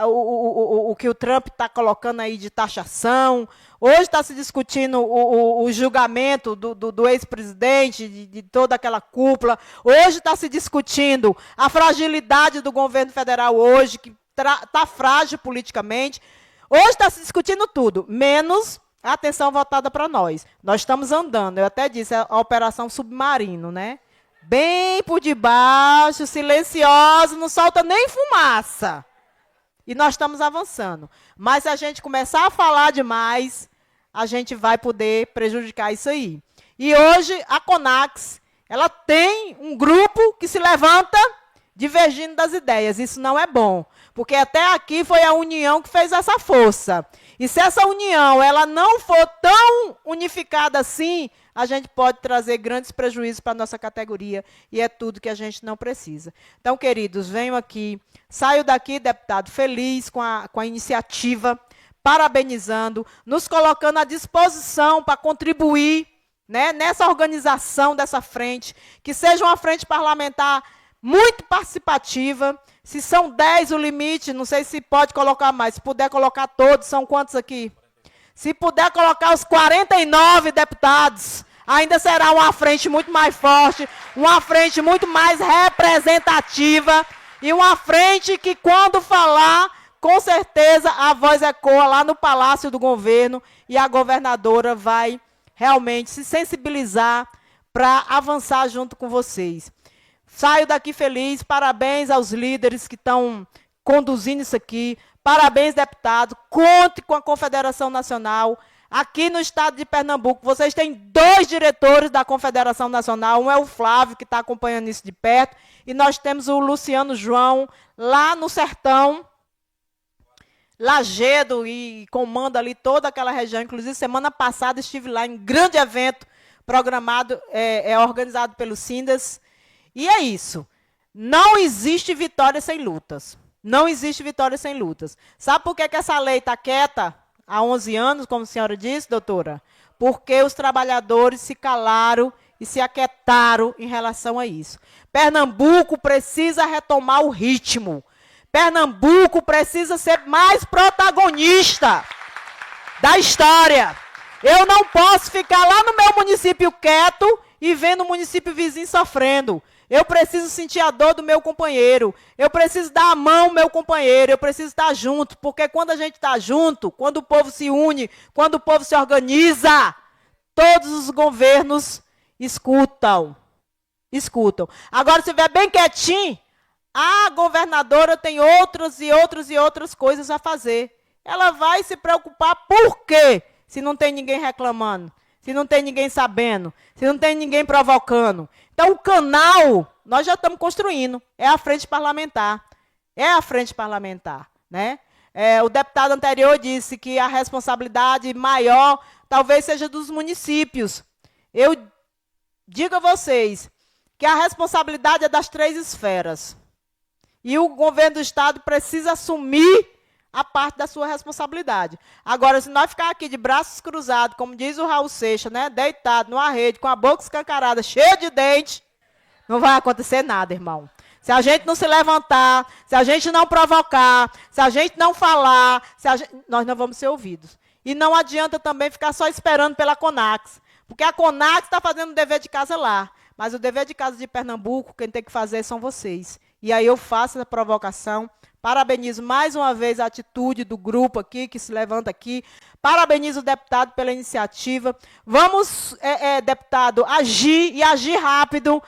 o que o Trump está colocando aí de taxação. Hoje está se discutindo o julgamento do ex-presidente, de toda aquela cúpula. Hoje está se discutindo a fragilidade do governo federal hoje, que está frágil politicamente. Hoje está se discutindo tudo, menos a atenção voltada para nós. Nós estamos andando, eu até disse, a Operação Submarino, né? Bem por debaixo, silencioso, não solta nem fumaça. E nós estamos avançando. Mas se a gente começar a falar demais, a gente vai poder prejudicar isso aí. E hoje a CONAX, ela tem um grupo que se levanta divergindo das ideias. Isso não é bom, porque até aqui foi a união que fez essa força. E se essa união ela não for tão unificada assim, a gente pode trazer grandes prejuízos para a nossa categoria, e é tudo que a gente não precisa. Então, queridos, venham aqui, saio daqui, deputado, feliz com a iniciativa, parabenizando, nos colocando à disposição para contribuir, né, nessa organização dessa frente, que seja uma frente parlamentar muito participativa. Se são 10 o limite, não sei se pode colocar mais, se puder colocar todos, são quantos aqui? Se puder colocar os 49 deputados, ainda será uma frente muito mais forte, uma frente muito mais representativa e uma frente que, quando falar, com certeza a voz ecoa lá no Palácio do Governo e a governadora vai realmente se sensibilizar para avançar junto com vocês. Saio daqui feliz, parabéns aos líderes que estão conduzindo isso aqui, parabéns, deputado, conte com a Confederação Nacional. Aqui no estado de Pernambuco, vocês têm 2 diretores da Confederação Nacional, um é o Flávio, que está acompanhando isso de perto, e nós temos o Luciano João, lá no Sertão, Lagedo, e comanda ali toda aquela região. Inclusive, semana passada estive lá em grande evento programado, organizado pelo Sindas. E é isso. Não existe vitória sem lutas. Não existe vitória sem lutas. Sabe por que essa lei está quieta há 11 anos, como a senhora disse, doutora? Porque os trabalhadores se calaram e se aquietaram em relação a isso. Pernambuco precisa retomar o ritmo. Pernambuco precisa ser mais protagonista da história. Eu não posso ficar lá no meu município quieto e vendo o município vizinho sofrendo. Eu preciso sentir a dor do meu companheiro. Eu preciso dar a mão ao meu companheiro. Eu preciso estar junto. Porque quando a gente está junto, quando o povo se une, quando o povo se organiza, todos os governos escutam. Escutam. Agora, se estiver bem quietinho, a governadora tem outras coisas a fazer. Ela vai se preocupar por quê? Se não tem ninguém reclamando, se não tem ninguém sabendo, se não tem ninguém provocando. Então, o canal, nós já estamos construindo, é a frente parlamentar. É a frente parlamentar, né? O deputado anterior disse que a responsabilidade maior talvez seja dos municípios. Eu digo a vocês que a responsabilidade é das 3 esferas. E o governo do estado precisa assumir a parte da sua responsabilidade. Agora, se nós ficar aqui de braços cruzados, como diz o Raul Seixas, né, deitado numa rede, com a boca escancarada, cheia de dente, não vai acontecer nada, irmão. Se a gente não se levantar, se a gente não provocar, se a gente não falar, nós não vamos ser ouvidos. E não adianta também ficar só esperando pela CONAX, porque a CONAX está fazendo o dever de casa lá, mas o dever de casa de Pernambuco, quem tem que fazer são vocês. E aí eu faço essa provocação. Parabenizo mais uma vez a atitude do grupo aqui, que se levanta aqui. Parabenizo o deputado pela iniciativa. Vamos, deputado, agir e agir rápido.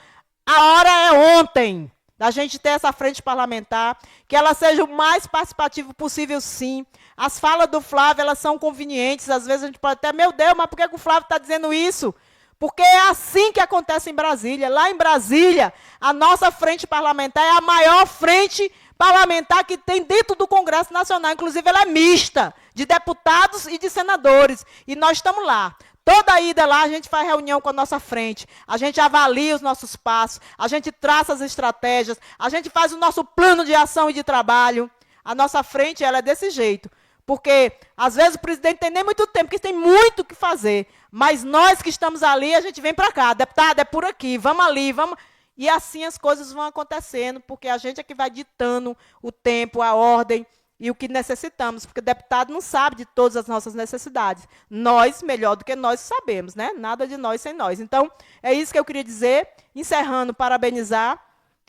A hora é ontem da gente ter essa frente parlamentar, que ela seja o mais participativa possível, sim. As falas do Flávio, elas são convenientes. Às vezes a gente pode até, meu Deus, mas por que o Flávio está dizendo isso? Porque é assim que acontece em Brasília. Lá em Brasília, a nossa frente parlamentar é a maior frente parlamentar que tem dentro do Congresso Nacional. Inclusive, ela é mista, de deputados e de senadores. E nós estamos lá. Toda ida lá, a gente faz reunião com a nossa frente. A gente avalia os nossos passos. A gente traça as estratégias. A gente faz o nosso plano de ação e de trabalho. A nossa frente, ela é desse jeito. Porque, às vezes, o presidente tem nem muito tempo, porque tem muito o que fazer. Mas nós que estamos ali, a gente vem para cá. Deputado, é por aqui, vamos ali, vamos... E assim as coisas vão acontecendo, porque a gente é que vai ditando o tempo, a ordem e o que necessitamos, porque o deputado não sabe de todas as nossas necessidades. Nós, melhor do que nós, sabemos, né? Nada de nós sem nós. Então, é isso que eu queria dizer. Encerrando, parabenizar.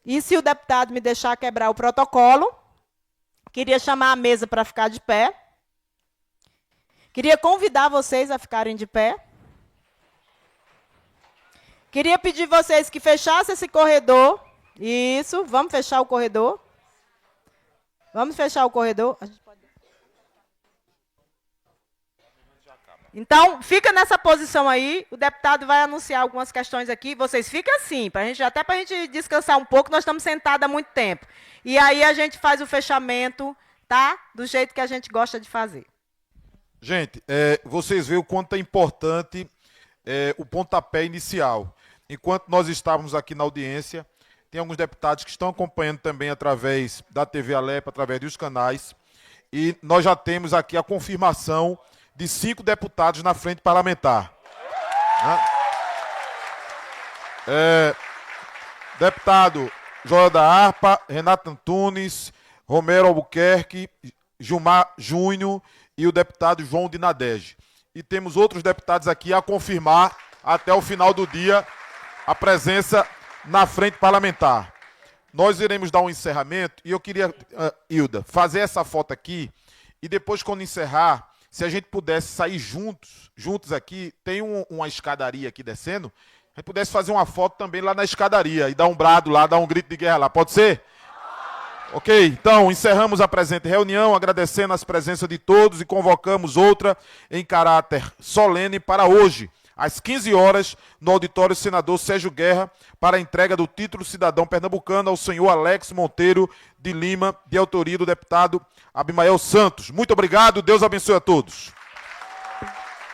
E se o deputado me deixar quebrar o protocolo, queria chamar a mesa para ficar de pé. Queria convidar vocês a ficarem de pé. Queria pedir vocês que fechassem esse corredor. Isso, vamos fechar o corredor. Vamos fechar o corredor. Então, fica nessa posição aí. O deputado vai anunciar algumas questões aqui. Vocês ficam assim, até para a gente descansar um pouco. Nós estamos sentados há muito tempo. E aí a gente faz o fechamento, tá? Do jeito que a gente gosta de fazer. Gente, vocês veem o quanto é importante o pontapé inicial. Enquanto nós estávamos aqui na audiência, tem alguns deputados que estão acompanhando também através da TV Alep, através dos canais, e nós já temos aqui a confirmação de 5 deputados na frente parlamentar. Deputado Joel da Harpa, Renato Antunes, Romero Albuquerque, Gilmar Júnior e o deputado João de Nadege. E temos outros deputados aqui a confirmar até o final do dia a presença na frente parlamentar. Nós iremos dar um encerramento e eu queria, Hilda, fazer essa foto aqui e depois, quando encerrar, se a gente pudesse sair juntos aqui, tem uma escadaria aqui descendo, a gente pudesse fazer uma foto também lá na escadaria e dar um brado lá, dar um grito de guerra lá. Pode ser? Ok, então encerramos a presente reunião, agradecendo as presenças de todos e convocamos outra em caráter solene para hoje, às 15 horas, no auditório Senador Sérgio Guerra, para a entrega do título cidadão pernambucano ao senhor Alex Monteiro de Lima, de autoria do deputado Abimael Santos. Muito obrigado, Deus abençoe a todos.